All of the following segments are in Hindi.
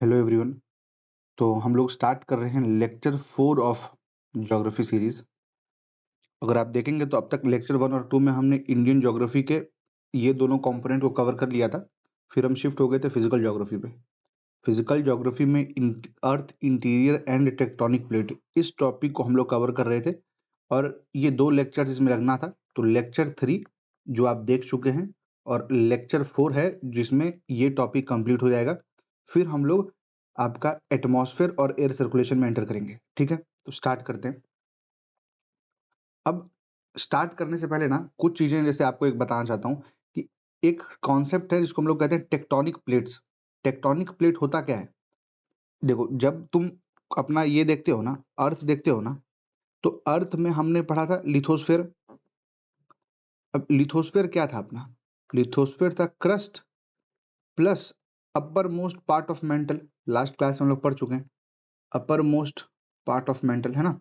Hello everyone. तो हम लोग स्टार्ट कर रहे हैं लेक्चर 4 ऑफ ज्योग्राफी सीरीज। अगर आप देखेंगे तो अब तक लेक्चर 1 और 2 में हमने इंडियन ज्योग्राफी के ये दोनों कंपोनेंट को कवर कर लिया था। फिर हम शिफ्ट हो गए थे फिजिकल ज्योग्राफी पे। फिजिकल ज्योग्राफी में अर्थ इंटीरियर एंड टेक्टोनिक प्लेट, इस टॉपिक को हम लोग कवर कर रहे थे और ये 2 लेक्चर इसमें लगना था। तो लेक्चर 3 जो आप देख चुके हैं और लेक्चर 4 है जिसमें ये टॉपिक कंप्लीट हो जाएगा। फिर हम लोग आपका एटमॉस्फेयर और एयर सर्कुलेशन में एंटर करेंगे। ठीक है, तो स्टार्ट करते हैं। अब स्टार्ट करने से पहले ना कुछ चीजें जैसे आपको एक बताना चाहता हूँ कि एक कॉन्सेप्ट है जिसको हम लोग कहते हैं टेक्टोनिक प्लेट्स। टेक्टोनिक प्लेट होता क्या है? देखो, जब तुम अपना ये देखते हो ना, अर्थ देखते हो ना, तो अर्थ में हमने पढ़ा था लिथोस्फेयर। अब लिथोस्फेयर क्या था अपना? लिथोस्फेयर था crust plus upper most part of mental. Last class में हम लोग पढ़ चुके हैं upper most part of mental, है ना।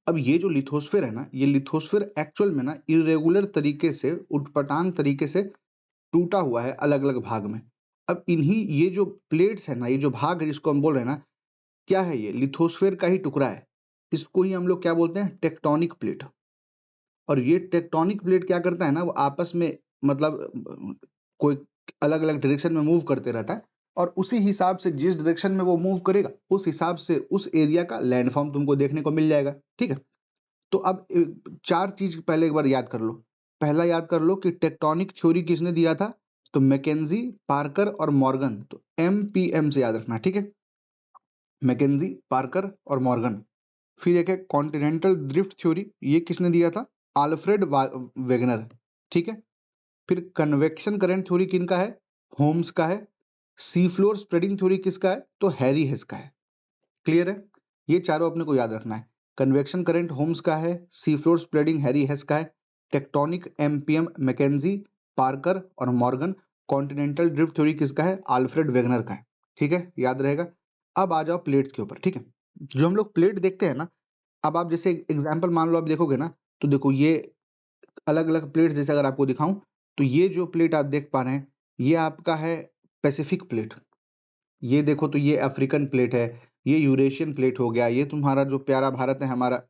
अब ये जो लिथोस्फेयर है ना, ये लिथोस्फेयर एक्चुअल में ना इरेगुलर तरीके से, उटपटांग तरीके से टूटा हुआ है अलग अलग भाग में। अब इन्हीं ये जो प्लेट्स है ना, ये जो भाग है जिसको हम बोल रहे हैं ना, क्या है? ये लिथोस्फेयर का ही टुकड़ा है। इसको ही हम लोग क्या बोलते हैं? Tectonic plate. और ये टेक्टोनिक प्लेट क्या करता है ना, वो आपस में मतलब कोई अलग अलग डायरेक्शन में मूव करते रहता है और उसी हिसाब से जिस डायरेक्शन में वो मूव करेगा उस हिसाब से उस एरिया का लैंडफॉर्म तुमको देखने को मिल जाएगा। ठीक है, तो अब 4 चीज पहले एक बार याद कर लो। पहला याद कर लो कि टेक्टोनिक थ्योरी किसने दिया था? तो मैकेंजी, पार्कर और मॉर्गन। तो MPM से याद रखना, ठीक है। मैकेंजी, पार्कर और मॉर्गन। फिर एक है कॉन्टिनेंटल ड्रिफ्ट थ्योरी, ये किसने दिया था? Alfred Wegener. ठीक है। फिर कन्वेक्शन करंट थ्योरी किनका है? होम्स का है। सी फ्लोर स्प्रेडिंग थ्योरी किसका है? तो हैरी हेस का है। क्लियर है? ये चारों अपने को याद रखना है। कन्वेक्शन करंट होम्स का है, सी फ्लोर स्प्रेडिंग हैरी हेस का है, टेक्टोनिक MPM मैकेंजी, पार्कर और मॉर्गन, कॉन्टिनेंटल ड्रिफ्ट थ्योरी किसका है? आल्फ्रेड वेगनर का है। ठीक है, याद रहेगा। अब आ जाओ प्लेट्स के ऊपर। ठीक है, जो हम लोग प्लेट देखते हैं ना, अब आप जैसे एग्जाम्पल मान लो, आप देखोगे ना, तो देखो ये अलग अलग प्लेट्स जैसे अगर आपको दिखाऊं, तो ये जो प्लेट आप देख पा रहे हैं ये आपका है पैसिफिक प्लेट। ये देखो तो ये अफ्रीकन प्लेट है, ये यूरेशियन प्लेट हो गया, ये तुम्हारा जो प्यारा भारत है हमारा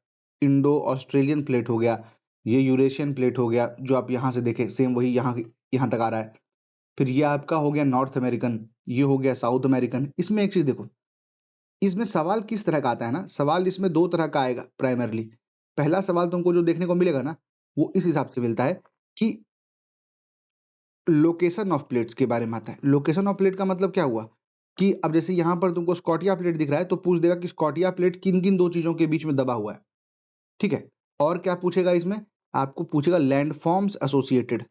इंडो ऑस्ट्रेलियन प्लेट हो गया, ये यूरेशियन प्लेट हो गया जो आप यहाँ से देखें सेम वही यहाँ तक आ रहा है। फिर ये आपका हो गया नॉर्थ अमेरिकन, ये हो गया साउथ अमेरिकन। इसमें एक चीज देखो, इसमें सवाल किस तरह का आता है ना, सवाल इसमें 2 तरह का आएगा प्राइमरली। पहला सवाल तुमको जो देखने को मिलेगा ना, वो इस हिसाब से मिलता है कि लोकेशन ऑफ प्लेट्स के बारे में आता है। लोकेशन ऑफ प्लेट का मतलब क्या हुआ कि अब जैसे यहाँ पर तुमको स्कॉटिया प्लेट दिख रहा है, तो पूछ देगा कि स्कॉटिया प्लेट किन किन 2 चीजों के बीच में दबा हुआ है। ठीक है, और क्या पूछेगा इसमें? आपको पूछेगा लैंडफॉर्म्स एसोसिएटेड,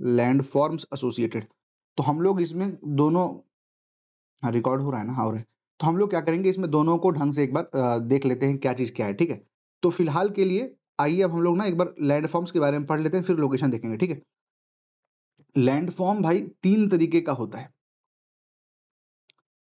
लैंडफॉर्म्स एसोसिएटेड। तो हम लोग इसमें दोनों, हाँ रिकॉर्ड हो रहा है ना, हाँ हो रहा है। तो हम लोग क्या करेंगे, इसमें दोनों को ढंग से एक बार देख लेते हैं क्या चीज क्या है। ठीक है, तो फिलहाल के लिए आइए अब हम लोग ना एक बार लैंडफॉर्म्स के बारे में पढ़ लेते हैं, फिर लोकेशन देखेंगे। ठीक है, लैंडफॉर्म भाई 3 तरीके का होता है।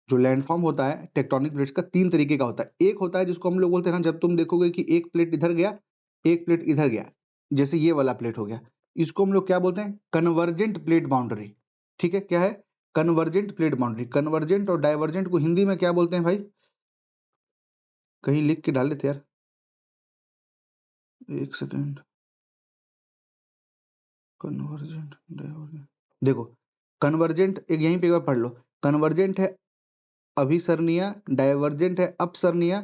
जो लैंडफॉर्म होता है टेक्टोनिक प्लेट्स का 3 तरीके का होता है। एक होता है जिसको हम लोग बोलते हैं ना, जब तुम देखोगे कि एक प्लेट इधर गया, एक प्लेट इधर गया, जैसे ये वाला प्लेट हो गया, इसको हम लोग क्या बोलते हैं? Convergent plate boundary. ठीक है, क्या है? Convergent plate boundary. कन्वर्जेंट और डाइवर्जेंट को हिंदी में क्या बोलते हैं भाई? कहीं लिख के डाल देते यार, एक सेकेंड। कन्वर्जेंट, डाइवर्जेंट, देखो कन्वर्जेंट एक यहीं पे एक बार पढ़ लो। कन्वर्जेंट है अभिसरणीय, डाइवर्जेंट है अपसरणीय,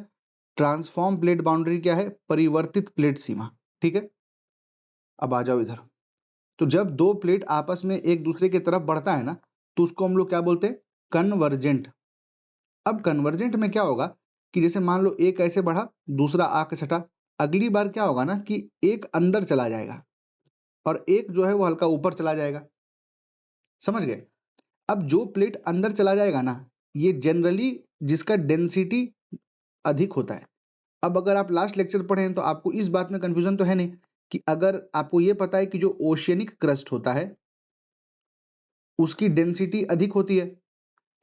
ट्रांसफॉर्म प्लेट बाउंड्री क्या है? परिवर्तित प्लेट सीमा। ठीक है, अब आ जाओ इधर। तो जब 2 प्लेट आपस में एक दूसरे की तरफ बढ़ता है ना, तो उसको हम लोग क्या बोलते हैं? कन्वर्जेंट। अब कन्वर्जेंट में क्या होगा कि जैसे मान लो एक ऐसे बढ़ा, दूसरा आके सटा, अगली बार क्या होगा ना कि एक अंदर चला जाएगा और एक जो है वो हल्का ऊपर चला जाएगा। समझ गए? अब जो प्लेट अंदर चला जाएगा ना, ये जनरली जिसका डेंसिटी अधिक होता है। अब अगर आप लास्ट लेक्चर पढ़े हैं तो आपको इस बात में कंफ्यूजन तो है नहीं कि अगर आपको ये पता है कि जो ओशियनिक क्रस्ट होता है उसकी डेंसिटी अधिक होती है,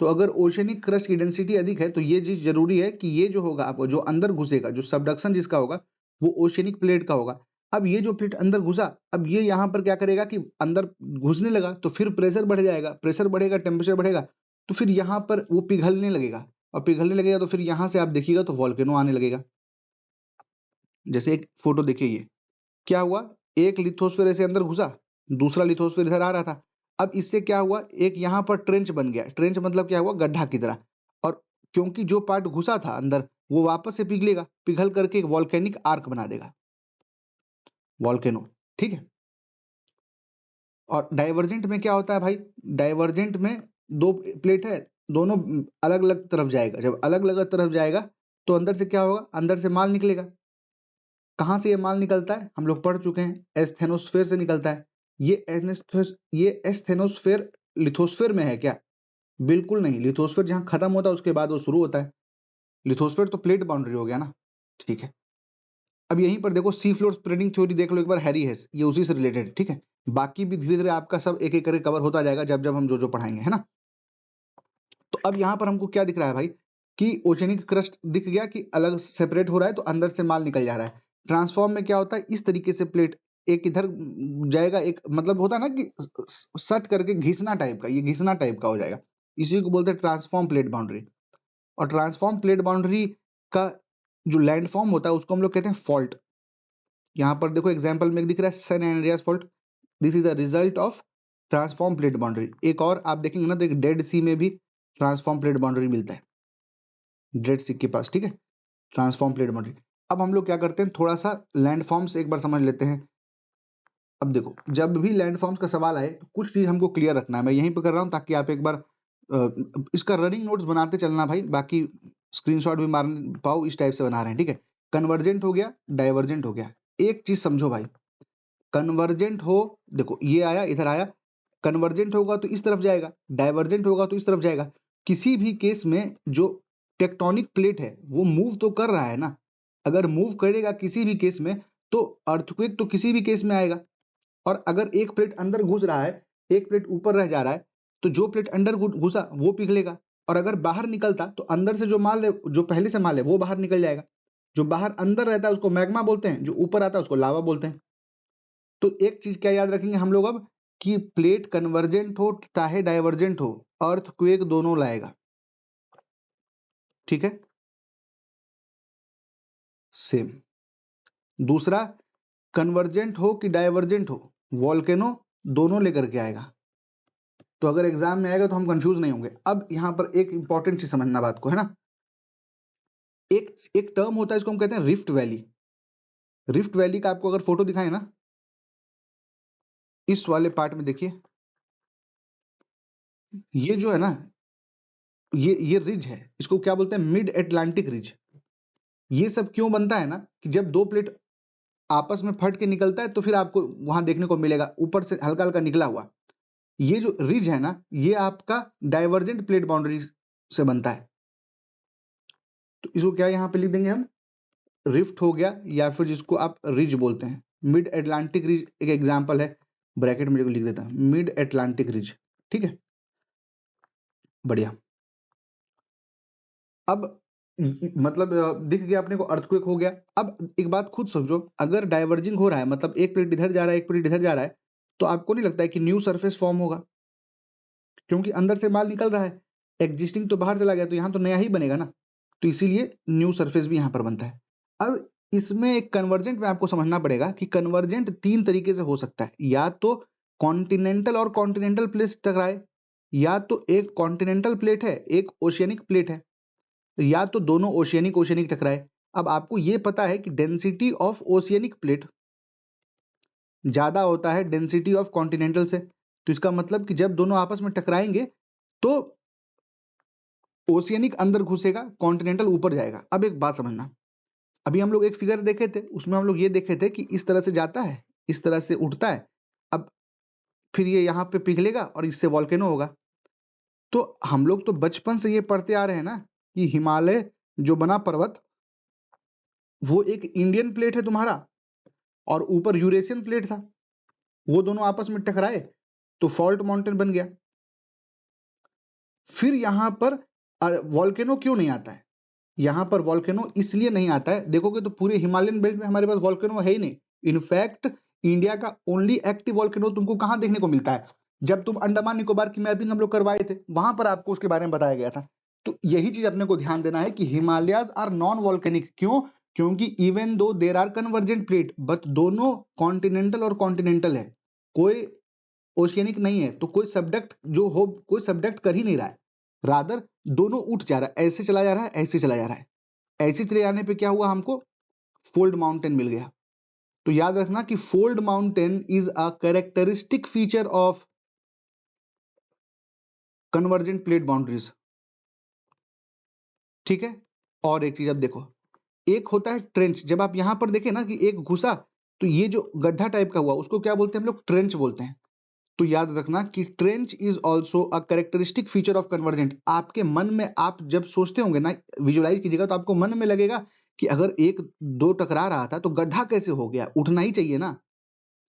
तो अगर ओशियनिक क्रस्ट की डेंसिटी अधिक है तो ये चीज जरूरी है कि ये जो होगा आपको जो अंदर घुसेगा, जो सबडक्शन जिसका होगा वो ओशियनिक प्लेट का होगा। अब ये जो प्लेट अंदर घुसा, अब ये यहाँ पर क्या करेगा कि अंदर घुसने लगा, तो फिर प्रेशर बढ़ जाएगा, प्रेशर बढ़ेगा टेम्परेचर बढ़ेगा, तो फिर यहाँ पर वो पिघलने लगेगा, और पिघलने लगेगा तो फिर यहाँ से आप देखिएगा तो वॉल्केनो आने लगेगा। जैसे एक फोटो देखिए, ये क्या हुआ, एक लिथोस्फीयर ऐसे अंदर घुसा, दूसरा लिथोस्फीयर इधर आ रहा था। अब इससे क्या हुआ, एक यहाँ पर ट्रेंच बन गया। ट्रेंच मतलब क्या हुआ, गड्ढा की तरह। और क्योंकि जो पार्ट घुसा था अंदर वो वापस से पिघलेगा, पिघल करके एक वॉल्केनिक आर्क बना देगा, वॉल्केनो। ठीक है। और डाइवर्जेंट में क्या होता है भाई, डाइवर्जेंट में दो प्लेट है, दोनों अलग अलग तरफ जाएगा। जब अलग अलग तरफ जाएगा तो अंदर से क्या होगा, अंदर से माल निकलेगा। कहाँ से ये माल निकलता है, हम लोग पढ़ चुके हैं, एस्थेनोस्फेयर से निकलता है। ये एस्थेनोस्फेयर लिथोस्फेयर में है क्या? बिल्कुल नहीं। लिथोस्फेयर जहाँ खत्म होता है उसके बाद वो शुरू होता है। लिथोस्फेयर तो प्लेट बाउंड्री हो गया ना। ठीक है। अब यहीं पर देखो, सी फ्लोर स्प्रेडिंग थ्योरी देख लो एक बार, हैरी हेस, ये उसी से रिलेटेड है। ठीक है। बाकी भी धीरे धीरे आपका सब एक एक करके कवर होता जाएगा जब जब हम जो जो पढ़ाएंगे, है ना। तो अब यहाँ पर हमको क्या दिख रहा है भाई, कि ओशनिक क्रस्ट दिख गया कि अलग सेपरेट हो रहा है, तो अंदर से माल निकल जा रहा है। ट्रांसफॉर्म में क्या होता है, इस तरीके से प्लेट एक इधर जाएगा, एक मतलब होता है ना कि सट करके घिसना टाइप का, ये घिसना टाइप का हो जाएगा। इसी को बोलते हैं ट्रांसफॉर्म प्लेट बाउंड्री। और ट्रांसफॉर्म प्लेट बाउंड्री का जो लैंडफॉर्म होता है उसको हम लोग कहते हैं फॉल्ट। यहाँ पर देखो एग्जाम्पल में दिख रहा है San Andreas fault, this is the result of transform plate boundary. एक और आप देखेंगे ना तो एक डेड सी में भी ट्रांसफॉर्म प्लेट बाउंड्री मिलता है, डेड सी के पास। ठीक है, ट्रांसफॉर्म प्लेट बाउंड्री। अब हम लोग क्या करते हैं, थोड़ा सा लैंडफॉर्म्स एक बार समझ लेते हैं। अब देखो, जब भी लैंडफॉर्म्स का सवाल आए तो कुछ चीज हमको क्लियर रखना है। मैं यहीं पे कर रहा हूँ ताकि आप एक बार इसका रनिंग नोट्स बनाते चलना भाई, बाकी स्क्रीनशॉट भी मार पाओ, इस टाइप से बना रहे हैं। ठीक है। कन्वर्जेंट हो गया, डाइवर्जेंट हो गया। एक चीज समझो भाई, कन्वर्जेंट हो, देखो ये आया इधर आया, कन्वर्जेंट होगा तो इस तरफ जाएगा, डाइवर्जेंट होगा तो इस तरफ जाएगा। किसी भी केस में जो टेक्टोनिक प्लेट है वो मूव तो कर रहा है ना। अगर मूव करेगा किसी भी केस में तो अर्थक्वेक तो किसी भी केस में आएगा। और अगर एक प्लेट अंदर घुस रहा है, एक प्लेट ऊपर रह जा रहा है, तो जो प्लेट अंदर घुसा वो पिघलेगा। और अगर बाहर निकलता तो अंदर से जो माल है, जो पहले से माल है वो बाहर निकल जाएगा। जो बाहर अंदर रहता है उसको मैग्मा बोलते हैं, जो ऊपर आता है उसको लावा बोलते हैं। तो एक चीज क्या याद रखेंगे हम लोग अब, कि प्लेट कन्वर्जेंट हो चाहे डाइवर्जेंट हो, अर्थक्वेक दोनों लाएगा। ठीक है, सेम। दूसरा, कन्वर्जेंट हो कि डाइवर्जेंट हो, वॉल्केनो दोनों लेकर के आएगा। तो अगर एग्जाम में आएगा तो हम कंफ्यूज नहीं होंगे। अब यहां पर एक इंपॉर्टेंट चीज समझना बात को, है ना। एक एक टर्म होता है, इसको हम कहते हैं रिफ्ट वैली। रिफ्ट वैली का आपको अगर फोटो दिखाएं ना, इस वाले पार्ट में देखिए, ये जो है ना, ये रिज है, इसको क्या बोलते हैं, मिड एटलांटिक रिज। ये सब क्यों बनता है ना, कि जब दो प्लेट आपस में फट के निकलता है तो फिर आपको वहां देखने को मिलेगा ऊपर से हल्का हल्का निकला हुआ। ये जो रिज है ना, ये आपका डाइवर्जेंट प्लेट बाउंड्री से बनता है। तो इसको क्या यहाँ पे लिख देंगे हम, रिफ्ट हो गया, या फिर जिसको आप रिज बोलते हैं। मिड एटलांटिक रिज एक एग्जांपल है, ब्रैकेट में लिख देता हूं, मिड एटलांटिक रिज। ठीक है, बढ़िया। अब मतलब दिख गया अपने को, अर्थक्वेक हो गया। अब एक बात खुद समझो, अगर डाइवर्जिंग हो रहा है, मतलब एक प्लेट इधर जा रहा है एक प्लेट इधर जा रहा है, तो आपको नहीं लगता है कि न्यू सरफेस फॉर्म होगा, क्योंकि अंदर से माल निकल रहा है, एग्जिस्टिंग तो बाहर चला गया, तो यहाँ तो नया ही बनेगा ना। तो इसीलिए न्यू सरफेस भी यहाँ पर बनता है। अब इसमें एक कन्वर्जेंट में आपको समझना पड़ेगा कि कन्वर्जेंट तीन तरीके से हो सकता है, या तो कॉन्टिनेंटल और कॉन्टिनेंटल प्लेट टकराए, या तो एक कॉन्टिनेंटल प्लेट है एक ओशियनिक प्लेट है, या तो दोनों ओशियनिक ओशियनिक टकराए। अब आपको ये पता है कि डेंसिटी ऑफ ओशियनिक प्लेट ज्यादा होता है डेंसिटी ऑफ कॉन्टिनेंटल से, तो इसका मतलब कि जब दोनों आपस में टकराएंगे तो ओशियनिक अंदर घुसेगा, कॉन्टिनेंटल ऊपर जाएगा। अब एक बात समझना, अभी हम लोग एक फिगर देखे थे, उसमें हम लोग ये देखे थे कि इस तरह से जाता है, इस तरह से उठता है, अब फिर ये यहाँ पे पिघलेगा और इससे वॉल्केनो होगा। तो हम लोग तो बचपन से ये पढ़ते आ रहे हैं ना कि हिमालय जो बना पर्वत, वो एक इंडियन प्लेट है तुम्हारा, और ऊपर यूरेशियन प्लेट था, वो दोनों आपस में टकराए तो फॉल्ट माउंटेन बन गया। फिर यहां पर वॉल्केनो क्यों नहीं आता है, यहां पर वॉल्केनो इसलिए नहीं आता है, देखोगे तो पूरे हिमालयन बेल्ट में हमारे पास वॉल्केनो है ही नहीं। इनफैक्ट इंडिया का ओनली एक्टिव वॉल्केनो तुमको कहां देखने को मिलता है, जब तुम अंडमान निकोबार की मैपिंग हम लोग करवाए थे, वहां पर आपको उसके बारे में बताया गया था। तो यही चीज अपने को ध्यान देना है कि हिमालयाज आर नॉन वॉल्केनिक। क्यों? क्योंकि even though there are convergent plate, but दोनों कॉन्टिनेंटल और कॉन्टिनेंटल है, कोई ओशियनिक नहीं है। तो कोई सब्डक्ट जो हो, कोई सब्डक्ट कर ही नहीं रहा है, रादर दोनों उठ जा रहा है, ऐसे चला जा रहा है, ऐसे चला जा रहा है। ऐसे चले जाने पे क्या हुआ, हमको फोल्ड माउंटेन मिल गया। तो याद रखना कि fold mountain is a characteristic feature of convergent plate boundaries. ठीक है। और एक चीज अब देखो, एक होता है ट्रेंच। जब आप यहां पर देखें ना कि एक घुसा, तो ये जो गड्ढा टाइप का हुआ उसको क्या बोलते हैं हम लोग? ट्रेंच बोलते हैं। तो याद रखना कि trench is also a characteristic feature of convergent. आपके मन में आप जब सोचते होंगे ना, विजुअलाइज कीजिएगा, तो आपको मन में लगेगा कि अगर एक दो टकरा रहा था तो गड्ढा कैसे हो गया, उठना ही चाहिए ना।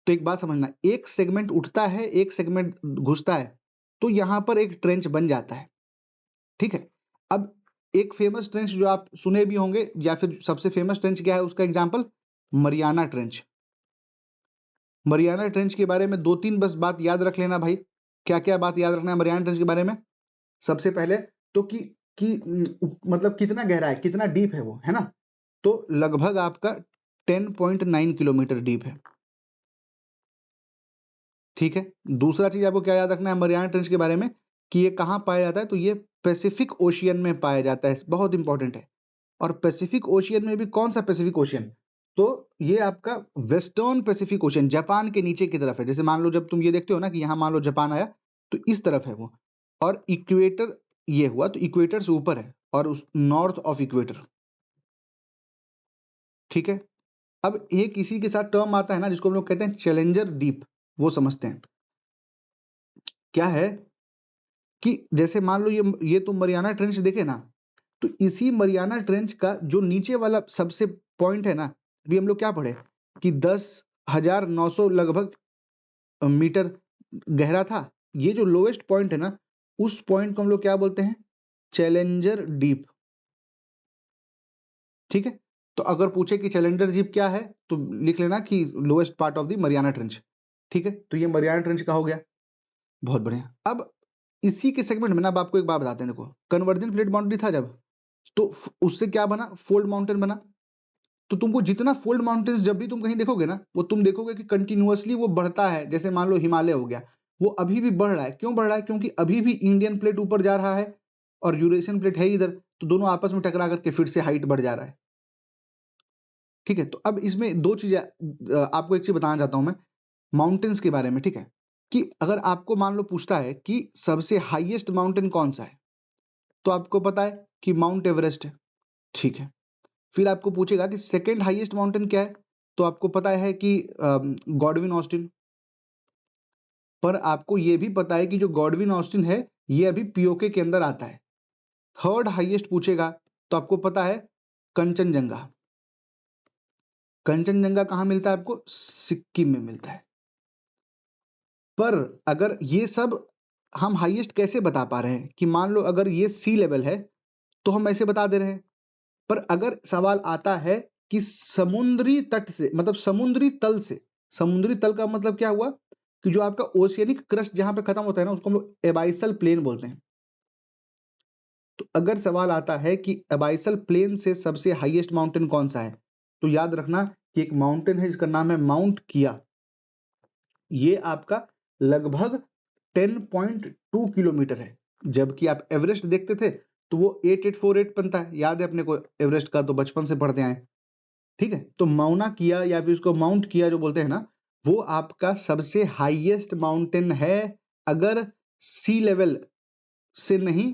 तो एक बात समझना, एक सेगमेंट उठता है, एक सेगमेंट घुसता है, तो यहां पर एक ट्रेंच बन जाता है। ठीक है। अब एक फेमस ट्रेंच जो आप सुने भी होंगे, या फिर सबसे फेमस ट्रेंच क्या है उसका example? Mariana trench. Mariana trench के बारे में दो तीन बस बात याद रख लेना भाई। क्या क्या बात याद रखना है मरियाना ट्रेंच के बारे में? सबसे पहले तो मतलब कितना गहरा है, कितना डीप है वो, है ना? तो लगभग आपका 10.9 किलोमीटर डीप है। ठीक है। दूसरा चीज आपको क्या याद रखना है मरियाना ट्रेंच के बारे में, कि ये कहाँ पाया जाता है? तो ये पैसिफिक ओशियन में पाया जाता है, बहुत इंपॉर्टेंट है। और पैसिफिक ओशियन में भी कौन सा पैसिफिक ओशियन? तो ये आपका वेस्टर्न पैसिफिक ओशियन, जापान के नीचे की तरफ है। जैसे मान लो जब तुम ये देखते हो ना कि यहाँ मान लो जापान आया, तो इस तरफ है वो, और इक्वेटर ये हुआ, तो इक्वेटर से ऊपर है, और उस नॉर्थ ऑफ इक्वेटर। ठीक है। अब एक इसी के साथ टर्म आता है ना जिसको हम लोग कहते हैं चैलेंजर डीप, वो समझते हैं। क्या है कि जैसे मान लो ये तुम मरियाना ट्रेंच देखे ना, तो इसी मरियाना ट्रेंच का जो नीचे वाला सबसे पॉइंट है ना, अभी हम लोग क्या पढ़े कि 10,900 लगभग मीटर गहरा था। ये जो लोएस्ट पॉइंट है ना, उस पॉइंट को हम लोग क्या बोलते हैं? Challenger deep. ठीक है। तो अगर पूछे कि चैलेंजर डीप क्या है, तो लिख लेना कि lowest part of the Mariana trench. ठीक है। तो ये मरियाना ट्रेंच का हो गया। बहुत बढ़िया। अब इसी के सेगमेंट में ना, अब आपको एक बात बताते हैं। देखो, कन्वर्जेंट प्लेट बाउंड्री था जब, तो उससे क्या बना? फोल्ड माउंटेन बना। तो तुमको जितना फोल्ड माउंटेन्स जब भी तुम कहीं देखोगे ना, वो तुम देखोगे कि कंटिन्यूअसली वो बढ़ता है। जैसे मान लो हिमालय हो गया, वो अभी भी बढ़ रहा है। क्यों बढ़ रहा है? क्योंकि अभी भी इंडियन प्लेट ऊपर जा रहा है और यूरेशियन प्लेट है इधर, तो दोनों आपस में टकरा करके फिर से हाइट बढ़ जा रहा है। ठीक है। तो अब इसमें दो चीजें आपको एक चीज बताना चाहता हूं मैं माउंटेन्स के बारे में। ठीक है। कि अगर आपको मान लो पूछता है कि सबसे हाईएस्ट माउंटेन कौन सा है, तो आपको पता है कि माउंट एवरेस्ट है। ठीक है। फिर आपको पूछेगा कि सेकंड हाईएस्ट माउंटेन क्या है, तो आपको पता है कि गॉडविन ऑस्टिन। पर आपको यह भी पता है कि जो गॉडविन ऑस्टिन है, ये अभी पीओके के अंदर आता है। थर्ड हाईएस्ट पूछेगा तो आपको पता है कंचनजंगा। कंचनजंगा कहाँ मिलता है आपको? सिक्किम में मिलता है। पर अगर ये सब हम हाईएस्ट कैसे बता पा रहे हैं कि मान लो अगर ये सी लेवल है तो हम ऐसे बता दे रहे हैं। पर अगर सवाल आता है कि समुद्री तट से, मतलब समुद्री तल से, समुद्री तल का मतलब क्या हुआ कि जो आपका ओशियनिक क्रस्ट जहां पे खत्म होता है ना, उसको हम लोग एबाइसल प्लेन बोलते हैं। तो अगर सवाल आता है कि एबाइसल प्लेन से सबसे हाईएस्ट माउंटेन कौन सा है, तो याद रखना कि एक माउंटेन है जिसका नाम है माउंट किया। ये आपका लगभग 10.2 किलोमीटर है। जबकि आप एवरेस्ट देखते थे तो वो 8848 बनता है, याद है अपने को एवरेस्ट का, तो बचपन से पढ़ते आए। ठीक है। तो माउना किया या फिर उसको माउंट किया जो बोलते हैं ना, वो आपका सबसे हाईएस्ट माउंटेन है। अगर सी लेवल से नहीं,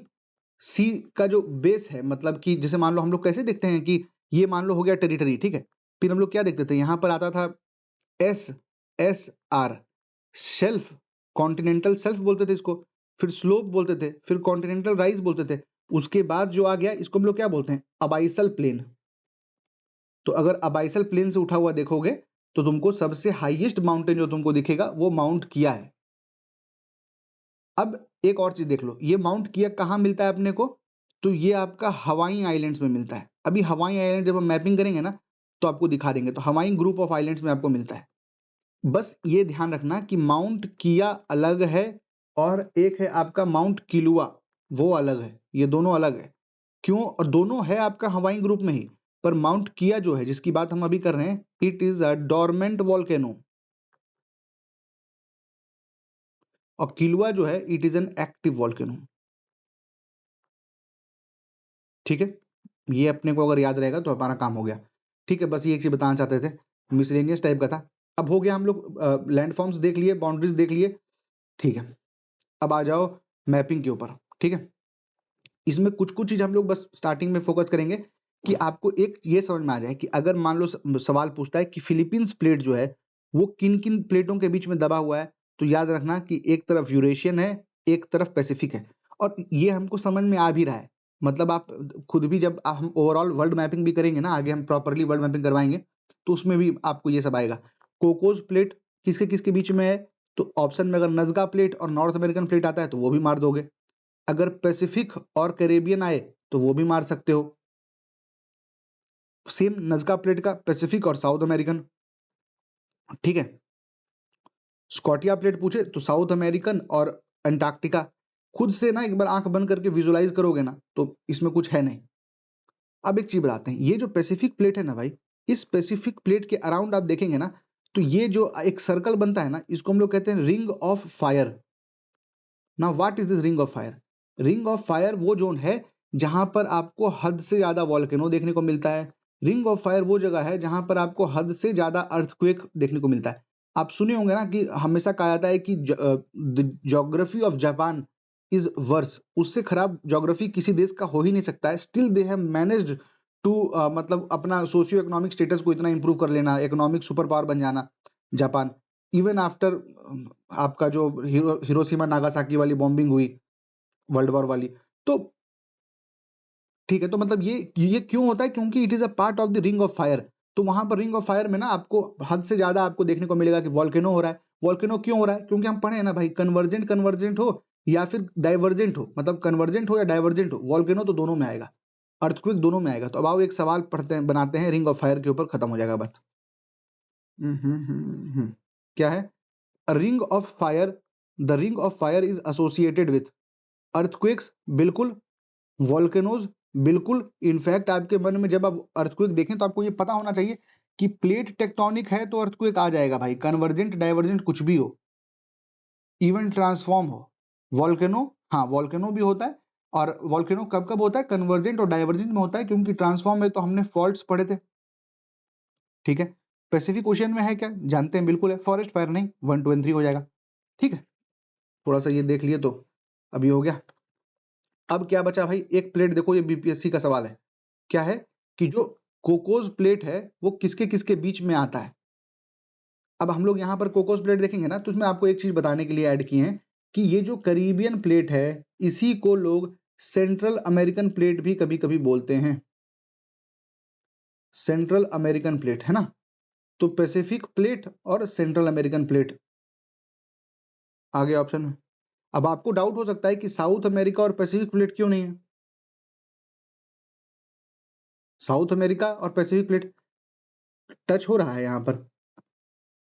सी का जो बेस है, मतलब कि जैसे मान लो हम लोग कैसे देखते हैं कि ये मान लो हो गया टेरिटरी। ठीक है। फिर हम लोग क्या देखते थे, यहां पर आता था S S R, shelf, continental shelf बोलते थे इसको। फिर स्लोप बोलते थे, फिर कॉन्टिनेंटल राइज बोलते थे। उसके बाद जो आ गया इसको हम लोग क्या बोलते हैं? अबाइसल प्लेन। तो अगर अबाइसल प्लेन से उठा हुआ देखोगे तो तुमको सबसे हाईएस्ट माउंटेन जो तुमको दिखेगा वो माउंट किया है। अब एक और चीज देख लो, ये माउंट किया कहाँ मिलता है अपने को? तो ये आपका हवाई आइलैंड्स में मिलता है। अभी हवाई आइलैंड जब हम मैपिंग करेंगे ना, तो आपको दिखा देंगे। तो हवाई ग्रुप ऑफ आइलैंड्स में आपको मिलता है। बस ये ध्यान रखना कि माउंट किया अलग है और एक है आपका माउंट किलुआ, वो अलग है, ये दोनों अलग है। क्यों? और दोनों है आपका हवाई ग्रुप में ही, पर माउंट किया जो है जिसकी बात हम अभी कर रहे हैं, it is a dormant volcano, और किलुआ जो है it is an active volcano. ठीक है, ये अपने को अगर याद रहेगा तो हमारा काम हो गया। ठीक है, बस ये एक चीज बताना चाहते थे, मिसलेनियस टाइप का था। अब हो गया, हम लोग लैंडफॉर्म्स देख लिए, बाउंड्रीज देख लिए। ठीक है, अब आ जाओ मैपिंग के ऊपर। ठीक है, इसमें कुछ कुछ चीज हम लोग बस स्टार्टिंग में फोकस करेंगे कि आपको एक ये समझ में आ जाए कि अगर मान लो सवाल पूछता है कि फिलीपींस प्लेट जो है वो किन किन प्लेटों के बीच में दबा हुआ है, तो याद रखना कि एक तरफ यूरेशियन है, एक तरफ पैसिफिक है। और ये हमको समझ में आ भी रहा है, मतलब आप खुद भी जब हम ओवरऑल वर्ल्ड मैपिंग भी करेंगे ना, आगे हम प्रॉपरली वर्ल्ड मैपिंग करवाएंगे, तो उसमें भी आपको ये सब आएगा। कोकोस प्लेट किसके किसके बीच में है, तो ऑप्शन में अगर नजगा प्लेट और नॉर्थ अमेरिकन प्लेट आता है तो वो भी मार दोगे। अगर पैसिफिक और कैरेबियन आए तो वो भी मार सकते हो। सेम नजका प्लेट का पैसिफिक और साउथ अमेरिकन। ठीक है, स्कॉटिया प्लेट पूछे तो साउथ अमेरिकन और अंटार्कटिका। खुद से ना एक बार आंख बंद करके विजुलाइज करोगे ना तो इसमें कुछ है नहीं। अब एक चीज बताते हैं, ये जो पैसिफिक प्लेट है ना भाई, इस पैसिफिक प्लेट के अराउंड आप देखेंगे ना, तो ये जो एक सर्कल बनता है ना, इसको हम लोग कहते हैं रिंग ऑफ फायर। ना what is this ring of fire? Ring of fire वो जोन है जहां पर आपको हद से ज्यादा वॉल्केनो देखने को मिलता है। रिंग ऑफ फायर वो जगह है जहां पर आपको हद से ज्यादा अर्थक्वेक देखने को मिलता है। आप सुने होंगे ना कि हमेशा कहा जाता है कि geography of Japan is worse, उससे खराब ज्योग्राफी किसी देश का हो ही नहीं सकता है। Still they have managed to मतलब अपना सोशियो इकोनॉमिक स्टेटस को इतना इंप्रूव कर लेना, इकोनॉमिक सुपर पावर बन जाना जापान, इवन आफ्टर आपका जो हिरोशिमा नागासाकी वाली बॉम्बिंग हुई, वर्ल्ड वॉर वाली। तो ठीक है, तो मतलब ये क्यों होता है? क्योंकि it is a part of the ring of fire. तो वहां पर रिंग ऑफ फायर में ना आपको हद से ज्यादा आपको देखने को मिलेगा कि वॉल्केनो हो रहा है। वॉल्केनो क्यों हो रहा है? क्योंकि हम पढ़े हैं ना भाई, कन्वर्जेंट कन्वर्जेंट हो या फिर डाइवर्जेंट हो, मतलब कन्वर्जेंट हो या डाइवर्जेंट हो, वॉल्केनो तो दोनों में आएगा, अर्थक्वेक दोनों में आएगा। तो अब आओ एक सवाल पढ़ते हैं, बनाते हैं रिंग ऑफ फायर के ऊपर, खत्म हो जाएगा बात। क्या है? Ring of fire, the ring of fire is associated with earthquakes, बिल्कुल, वॉल्केनोज, बिल्कुल। इनफैक्ट आपके मन में जब आप अर्थक्वेक देखें तो आपको ये पता होना चाहिए कि प्लेट टेक्टोनिक है तो अर्थक्वेक आ जाएगा भाई, कन्वर्जेंट डाइवर्जेंट कुछ भी हो, इवन ट्रांसफॉर्म हो। वॉल्केनो, हाँ वॉल्केनो भी होता है, और वॉल्केनो कब कब होता है? कन्वर्जेंट और डाइवर्जेंट में होता है, क्योंकि ट्रांसफॉर्म में तो हमने फॉल्ट्स पढ़े थे। ठीक है, पैसिफिक ओशियन में है क्या? जानते हैं, बिल्कुल है। फॉरेस्ट फायर नहीं, 1 2 3 हो जाएगा। ठीक है, थोड़ा सा ये देख लिए तो अभी हो गया। अब क्या बचा भाई? एक प्लेट देखो, ये बीपीएससी का सवाल है। क्या है कि जो कोकोस प्लेट है वो किसके किसके बीच में आता है। अब हम लोग यहाँ पर कोकोस प्लेट देखेंगे ना, तो इसमें आपको एक चीज बताने के लिए ऐड किए हैं कि ये जो करीबियन प्लेट है, इसी को लोग सेंट्रल अमेरिकन प्लेट भी कभी कभी बोलते हैं। सेंट्रल अमेरिकन प्लेट है ना, तो पैसिफिक प्लेट और सेंट्रल अमेरिकन प्लेट आगे ऑप्शन में। अब आपको डाउट हो सकता है कि साउथ अमेरिका और पैसिफिक प्लेट क्यों नहीं है? साउथ अमेरिका और पैसिफिक प्लेट टच हो रहा है यहाँ पर,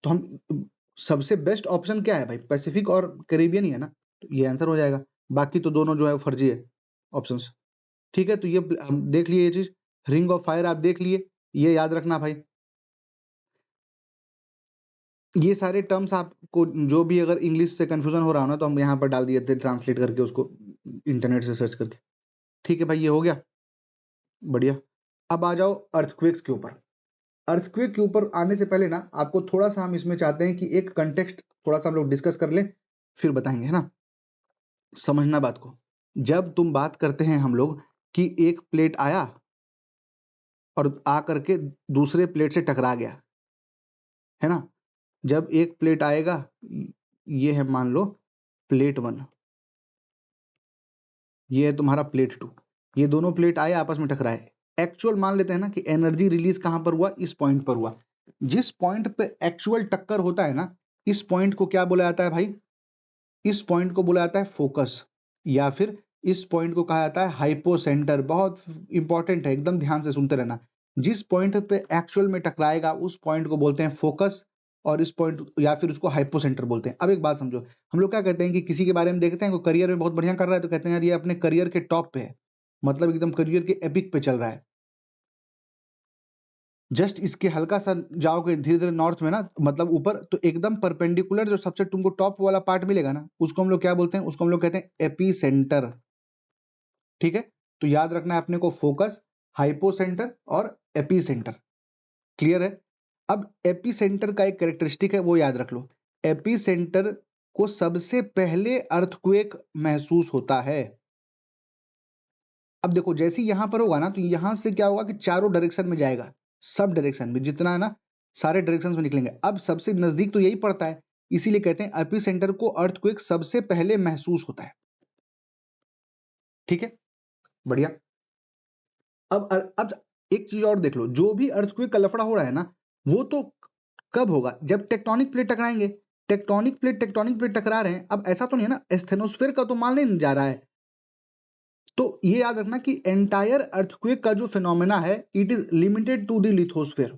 तो हम सबसे बेस्ट ऑप्शन क्या है भाई? पैसिफिक और कैरिबियन ही है ना, तो ये आंसर हो जाएगा। बाकी तो दोनों जो है फर्जी है ऑप्शंस। ठीक है, तो ये हम देख लिए, ये चीज रिंग ऑफ फायर आप देख लिए, ये याद रखना भाई। ये सारे टर्म्स आपको जो भी अगर इंग्लिश से कंफ्यूजन हो रहा हो ना, तो हम यहाँ पर डाल दिए थे ट्रांसलेट करके उसको, इंटरनेट से सर्च करके। ठीक है भाई, ये हो गया, बढ़िया। अब आ जाओ अर्थक्वेक्स के ऊपर। अर्थक्वेक के ऊपर आने से पहले ना आपको थोड़ा सा हम इसमें चाहते हैं कि एक कंटेक्स्ट थोड़ा सा हम लोग डिस्कस कर लें, फिर बताएंगे, है ना? समझना बात को। जब तुम बात करते हैं हम लोग कि एक प्लेट आया और आ करके दूसरे प्लेट से टकरा गया, है ना? जब एक प्लेट आएगा, ये है मान लो प्लेट 1, ये है तुम्हारा प्लेट 2, ये दोनों प्लेट आए आपस में टकराए। एक्चुअल मान लेते हैं ना कि एनर्जी रिलीज कहां पर हुआ? इस पॉइंट पर हुआ। जिस पॉइंट पे एक्चुअल टक्कर होता है ना, इस पॉइंट को क्या बोला जाता है भाई? इस पॉइंट को बोला जाता है फोकस, या फिर इस पॉइंट को कहा जाता है हाइपोसेंटर। बहुत इंपॉर्टेंट है, एकदम ध्यान से सुनते रहना। जिस पॉइंट पे एक्चुअल में टकराएगा उस पॉइंट को बोलते हैं फोकस, और इस पॉइंट, या फिर उसको हाइपोसेंटर बोलते हैं। अब एक बात समझो, हम लोग क्या कहते हैं कि किसी के बारे में देखते हैं, कोई करियर में बहुत बढ़िया कर रहा है तो कहते हैं यार ये अपने करियर के टॉप पे है, मतलब एकदम करियर के एपिक पे चल रहा है। जस्ट इसके हल्का सा जाओगे धीरे धीरे नॉर्थ में ना, मतलब ऊपर, तो एकदम परपेंडिकुलर जो सबसे तुमको टॉप वाला पार्ट मिलेगा ना, उसको हम लोग क्या बोलते हैं, उसको हम लोग कहते हैं एपी सेंटर। ठीक है, तो याद रखना है अपने को फोकस, हाइपोसेंटर और एपी सेंटर। क्लियर है? अब एपी सेंटर का एक कैरेक्टरिस्टिक है, वो याद रख लो। एपी सेंटर को सबसे पहले अर्थक्वेक महसूस होता है। अब देखो जैसे यहां पर होगा ना, तो यहां से क्या होगा कि चारों डायरेक्शन में जाएगा, सब डायरेक्शन में जितना है ना, सारे डायरेक्शन में निकलेंगे। अब सबसे नजदीक तो यही पड़ता है, इसीलिए कहते हैं एपी सेंटर को अर्थक्वेक सबसे पहले महसूस होता है। ठीक है, बढ़िया। अब एक चीज और देख लो, जो भी अर्थक्वेक का लफड़ा हो रहा है ना, वो तो कब होगा, जब टेक्टोनिक प्लेट टकराएंगे। टेक्टोनिक प्लेट टकरा रहे हैं, अब ऐसा तो नहीं है ना स्टेनोस्फेयर का तो मान नहीं जा रहा है। तो ये याद रखना कि एंटायर अर्थक्वेक का जो फिनोमेना है, it is limited to the lithosphere.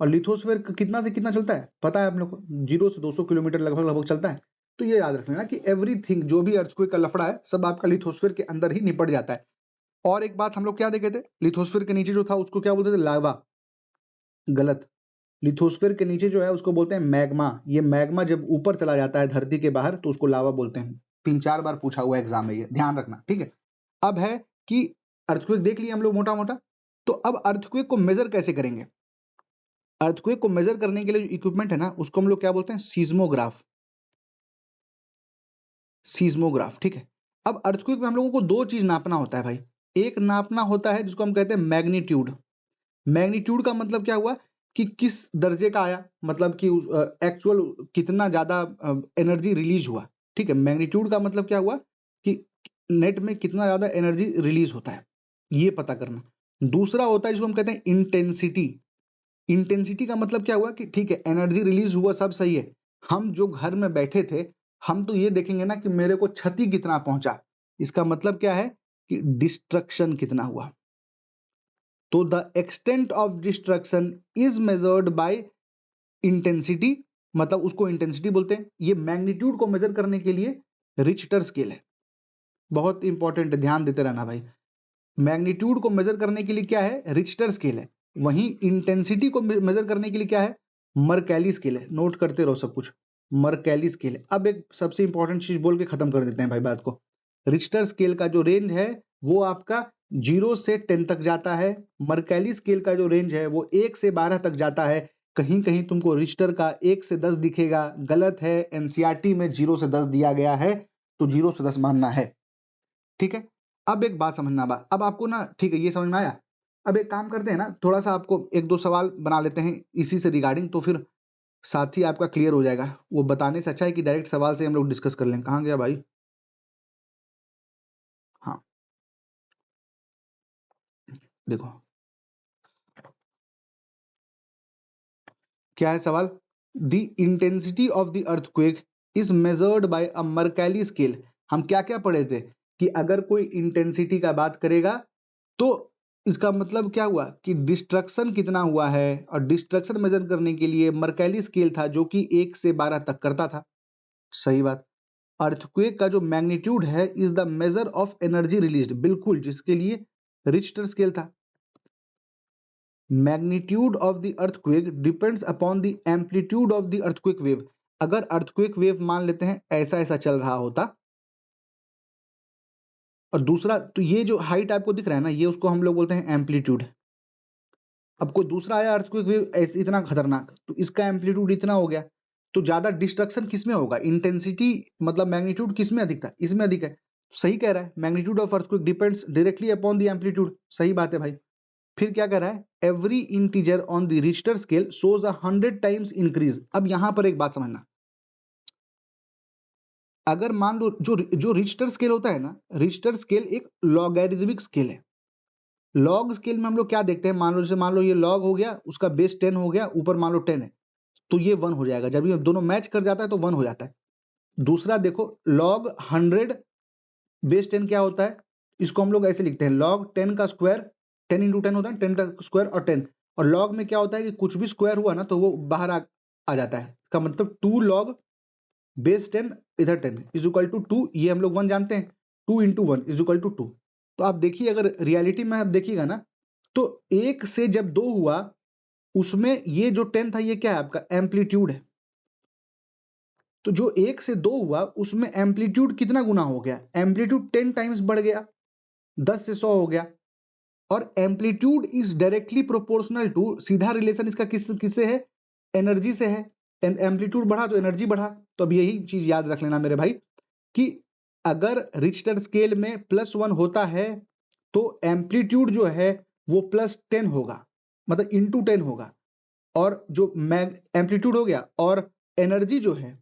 और लिथोस्फेयर कितना से कितना चलता है पता है आप लोग को, 0 से 200 किलोमीटर लगभग लगभग चलता है। तो ये याद रखना कि एवरीथिंग जो भी अर्थक्वेक का लफड़ा है, सब आपका लिथोस्फेयर के अंदर ही निपट जाता है। और एक बात हम लोग क्या देखे थे, लिथोस्फेयर के नीचे जो था उसको क्या बोलते थे, लावा। गलत। लिथोस्फेयर के नीचे जो है उसको बोलते हैं मैग्मा। ये मैग्मा जब ऊपर चला जाता है धरती के बाहर तो उसको लावा बोलते हैं। 3-4 बार पूछा हुआ एग्जाम में, ये ध्यान रखना। ठीक है, अब है कि अर्थक्वेक देख लिए हम लोग मोटा मोटा, तो अब अर्थक्वेक को मेजर कैसे करेंगे। अर्थक्वेक को मेजर करने के लिए जो इक्विपमेंट है ना, उसको हम लोग क्या बोलते हैं, सीस्मोग्राफ। सीस्मोग्राफ, ठीक है। अब अर्थक्वेक में हम लोगों को दो चीज नापना होता है भाई। एक नापना होता है जिसको हम कहते हैं मैग्नीट्यूड। मैग्नीट्यूड का मतलब क्या हुआ कि किस दर्जे का आया, मतलब कि एक्चुअल कितना ज्यादा एनर्जी रिलीज हुआ। ठीक है, मैग्नीट्यूड का मतलब क्या हुआ कि नेट में कितना ज्यादा एनर्जी रिलीज होता है, ये पता करना। दूसरा होता है जिसको हम कहते हैं इंटेंसिटी। इंटेंसिटी का मतलब क्या हुआ कि ठीक है एनर्जी रिलीज हुआ, सब सही है, हम जो घर में बैठे थे, हम तो ये देखेंगे ना कि मेरे को क्षति कितना पहुंचा। इसका मतलब क्या है कि डिस्ट्रक्शन कितना हुआ। तो the extent of destruction is measured bye intensity, मतलब उसको इंटेंसिटी बोलते हैं। ये मैग्नीट्यूड को मेजर करने के लिए रिक्टर स्केल है, बहुत इंपॉर्टेंट है, ध्यान देते रहना भाई। मैग्नीट्यूड को मेजर करने के लिए क्या है, रिक्टर स्केल है। वहीं इंटेंसिटी को मेजर करने के लिए क्या है, मर्कैली स्केल है। नोट करते रहो सब कुछ, मर्कैली स्केल है। अब एक सबसे इंपॉर्टेंट चीज बोल के खत्म कर देते हैं भाई बात को। रिक्टर स्केल का जो रेंज है वो आपका 0 से 10 तक जाता है। मर्कैली स्केल का जो रेंज है वो 1 से 12 तक जाता है। कहीं कहीं तुमको रिक्टर का 1 से 10 दिखेगा, गलत है। एनसीईआरटी में 0 से 10 दिया गया है, तो 0 से 10 मानना है। ठीक है, अब एक बात समझना, बात अब आपको ना, ठीक है ये समझ में आया। अब एक काम करते हैं ना, थोड़ा सा आपको एक दो सवाल बना लेते हैं इसी से रिगार्डिंग, तो फिर साथ ही आपका क्लियर हो जाएगा। वो बताने से अच्छा है कि डायरेक्ट सवाल से हम लोग डिस्कस कर लें। कहाँ गया भाई, हाँ देखो क्या है सवाल। The intensity of the earthquake is measured by a Mercalli scale. हम क्या क्या पढ़े थे कि अगर कोई इंटेंसिटी का बात करेगा तो इसका मतलब क्या हुआ कि डिस्ट्रक्शन कितना हुआ है, और डिस्ट्रक्शन मेजर करने के लिए मर्कैली स्केल था जो कि 1 से 12 तक करता था। सही बात। अर्थक्वेक का जो मैग्नीट्यूड है is the measure of energy released, बिल्कुल, जिसके लिए रिक्टर स्केल था। Magnitude of the earthquake depends upon the amplitude of the earthquake wave. अगर अर्थक्वेक वेव मान लेते हैं ऐसा ऐसा चल रहा होता, और दूसरा तो ये जो हाइट आपको दिख रहा है ना, ये उसको हम लोग बोलते हैं एम्पलीट्यूड। अब कोई दूसरा आया अर्थक्वेक वेव इतना खतरनाक, तो इसका एम्पलीट्यूड इतना हो गया, तो ज्यादा डिस्ट्रक्शन किसमें होगा, इंटेंसिटी मतलब मैग्नीट्यूड किसमें अधिक था, इसमें अधिक है। सही कह रहा है, magnitude of earthquake depends directly upon the amplitude. सही बात है भाई। फिर क्या कर रहा है, every integer on the Richter scale shows 100 times increase. अब यहां पर एक बात समझना, अगर मान लो जो जो रिक्टर स्केल होता है ना, रिक्टर स्केल एक लॉगैरिथमिक स्केल है। लॉग स्केल में हम लोग क्या देखते हैं, मान लो जैसे मान लो ये लॉग हो गया, उसका बेस 10 हो गया, ऊपर मान लो 10 है, तो ये 1 हो जाएगा। जब ये दोनों मैच कर जाता है तो 1 हो जाता है। दूसरा देखो, लॉग 100 बेस 10 क्या होता है, इसको हम लोग ऐसे लिखते हैं, लॉग 10 का स्क्वायर, 10 इंटू 10 होता है, 10 का स्क्वायर और 10। और लॉग में क्या होता है कि कुछ भी स्क्वायर हुआ ना तो वो बाहर आ जाता है। इसका मतलब 2 log बेस 10 इधर 10 इज इक्वल टू 2, ये हम लोग 1 जानते हैं, 2 इंटू 1 इज इक्वल टू 2। तो आप देखिए अगर रियलिटी में आप देखिएगा ना तो 1 से जब 2 हुआ उसमें ये जो 10 था ये क्या है आपका एम्पलीट्यूड है। तो जो 1 से 2 हुआ उसमें एम्पलीट्यूड कितना गुना हो गया, एम्पलीट्यूड 10 टाइम्स बढ़ गया, 10 से 100 हो गया। और amplitude is directly proportional to, सीधा रिलेशन इसका किससे है, एनर्जी से है। एम्पलीट्यूड बढ़ा तो एनर्जी बढ़ा। तो अब यही चीज याद रख लेना मेरे भाई कि अगर रिक्टर स्केल में +1 होता है तो एम्पलीट्यूड जो है वो +10 होगा, मतलब इंटू 10 होगा। और जो एम्पलीट्यूड हो गया और एनर्जी जो है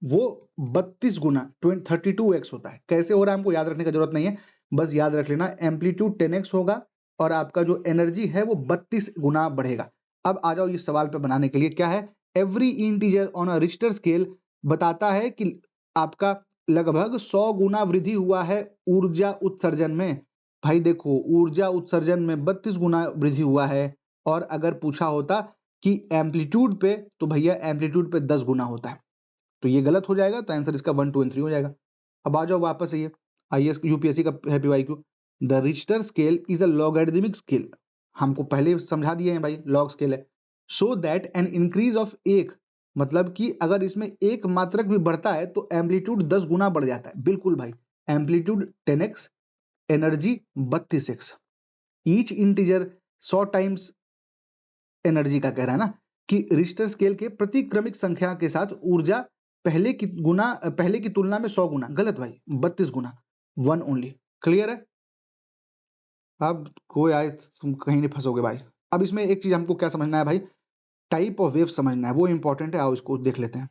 वो 32 गुना 32x होता है। कैसे हो रहा है हमको याद रखने का जरूरत नहीं है, बस याद रख लेना एम्पलीट्यूड 10x होगा और आपका जो एनर्जी है वो 32 गुना बढ़ेगा। अब आ जाओ इस सवाल पे बनाने के लिए, क्या है, every integer on a Richter scale बताता है कि आपका लगभग 100 गुना वृद्धि हुआ है ऊर्जा उत्सर्जन में। भाई देखो ऊर्जा उत्सर्जन में 32 गुना वृद्धि हुआ है, और अगर पूछा होता कि एम्पलीट्यूड पे तो भैया एम्पलीट्यूड पे 10 गुना होता है, तो ये गलत हो जाएगा। तो आंसर इसका 1 2 एंड 3 हो जाएगा। अब आ जाओ वापस ये आईएएस यूपीएससी का happy YQ, the Richter scale is a logarithmic scale, हमको पहले समझा दिए हैं भाई लॉग स्केल है। So that an increase of 1, मतलब कि अगर इसमें एक मात्रक भी बढ़ता है तो एम्पलीट्यूड 10 गुना बढ़ जाता है। बिल्कुल भाई, amplitude 10x, energy 32x, each integer 100 times energy का कह रहा है ना कि रिक्टर स्केल के प्रति क्रमिक संख्या के साथ ऊर्जा पहले की तुलना में 100 गुना, गलत भाई 32 गुना, 1 ओनली। क्लियर है? अब कोई आए तुम कहीं नहीं फंसोगे भाई। अब इसमें एक चीज हमको क्या समझना है भाई, टाइप ऑफ वेव समझना है, वो इंपॉर्टेंट है। आओ इसको देख लेते हैं।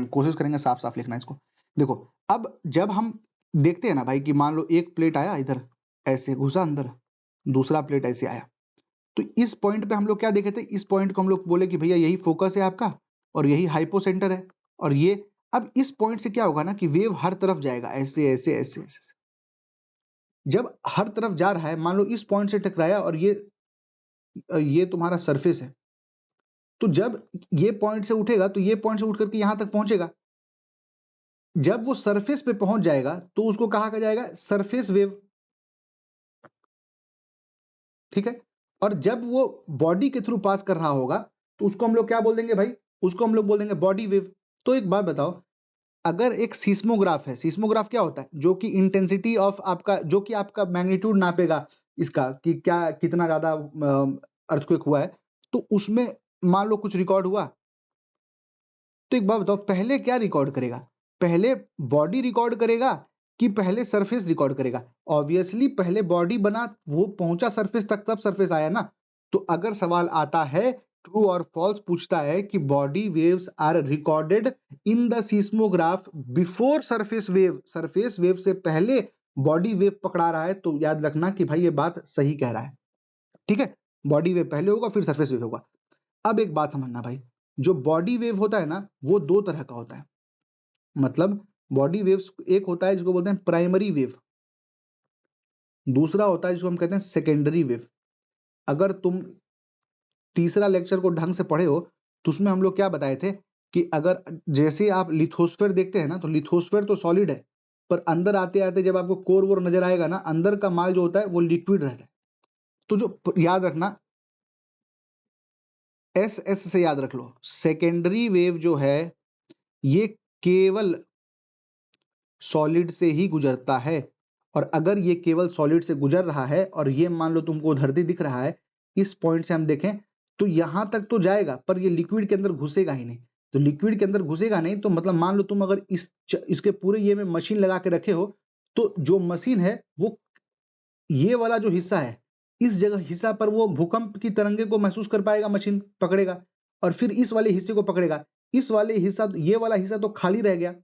कोशिश करेंगे साफ साफ लिखना इसको। देखो अब जब हम देखते हैं ना भाई कि मान लो एक प्लेट आया इधर ऐसे घुसा अंदर, दूसरा प्लेट ऐसे आया, तो इस पॉइंट पे हम लोग क्या देखे थे, इस पॉइंट को हम लोग बोले कि भैया यही फोकस है आपका और यही हाइपोसेंटर है। और ये अब इस पॉइंट से क्या होगा ना कि वेव हर तरफ जाएगा, ऐसे ऐसे ऐसे ऐसे। जब हर तरफ जा रहा है, मान लो इस पॉइंट से टकराया और ये तुम्हारा सरफेस है, तो जब ये पॉइंट से उठेगा तो ये पॉइंट से उठ करके यहां तक पहुंचेगा। जब वो सरफेस पे पहुंच जाएगा तो उसको कहा जाएगा सरफेस वेव, ठीक है। और जब वो बॉडी के थ्रू पास कर रहा होगा तो उसको हम लोग क्या बोल देंगे भाई, उसको हम लोग बोल देंगे बॉडी वेव। तो एक बात बताओ, अगर एक सीस्मोग्राफ है, सीस्मोग्राफ क्या होता है, जो कि इंटेंसिटी ऑफ आपका, जो कि आपका मैग्नीट्यूड नापेगा इसका कि क्या कितना ज्यादा अर्थक्वेक हुआ है, तो उसमें मान लो कुछ रिकॉर्ड हुआ, तो एक बात बताओ पहले क्या रिकॉर्ड करेगा, पहले बॉडी रिकॉर्ड करेगा कि पहले सरफेस रिकॉर्ड करेगा? ऑब्वियसली पहले बॉडी बना, वो पहुंचा सरफेस तक तब सरफेस आया ना। तो अगर सवाल आता है ट्रू और फॉल्स पूछता है कि body waves are recorded in the seismograph before surface wave, surface wave से पहले बॉडी वेव पकड़ा रहा है, तो याद रखना कि भाई ये बात सही कह रहा है, ठीक है। बॉडी वेव पहले होगा फिर सरफेस वेव होगा। अब एक बात समझना भाई, जो बॉडी वेव होता है ना वो दो तरह का होता है। मतलब बॉडी वेव्स एक होता है जिसको बोलते हैं प्राइमरी वेव, दूसरा होता है जिसको हम कहते हैं सेकेंडरी वेव। अगर तुम तीसरा लेक्चर को ढंग से पढ़े हो तो उसमें हम लोग क्या बताए थे कि अगर जैसे आप लिथोस्फेयर देखते हैं ना, तो लिथोस्फेयर तो सॉलिड है, पर अंदर आते आते जब आपको कोर वोर नजर आएगा ना, अंदर का माल जो होता है वो लिक्विड रहता है। तो जो याद रखना, एस से याद रख लो, सेकेंडरी वेव जो है ये केवल सॉलिड से ही गुजरता है। और अगर ये केवल सॉलिड से गुजर रहा है और ये मान लो तुमको धरती दिख रहा है, इस पॉइंट से हम देखें तो यहां तक तो जाएगा पर ये लिक्विड के अंदर घुसेगा ही नहीं। तो लिक्विड के अंदर घुसेगा नहीं तो मतलब मान लो तुम अगर इसके पूरे ये में मशीन लगा के रखे हो, तो जो मशीन है वो ये वाला जो हिस्सा है इस जगह हिस्सा पर वो भूकंप की तरंगे को महसूस कर पाएगा, मशीन पकड़ेगा, और फिर इस वाले हिस्से को पकड़ेगा। इस वाले हिस्सा, ये वाला हिस्सा तो खाली रह गया,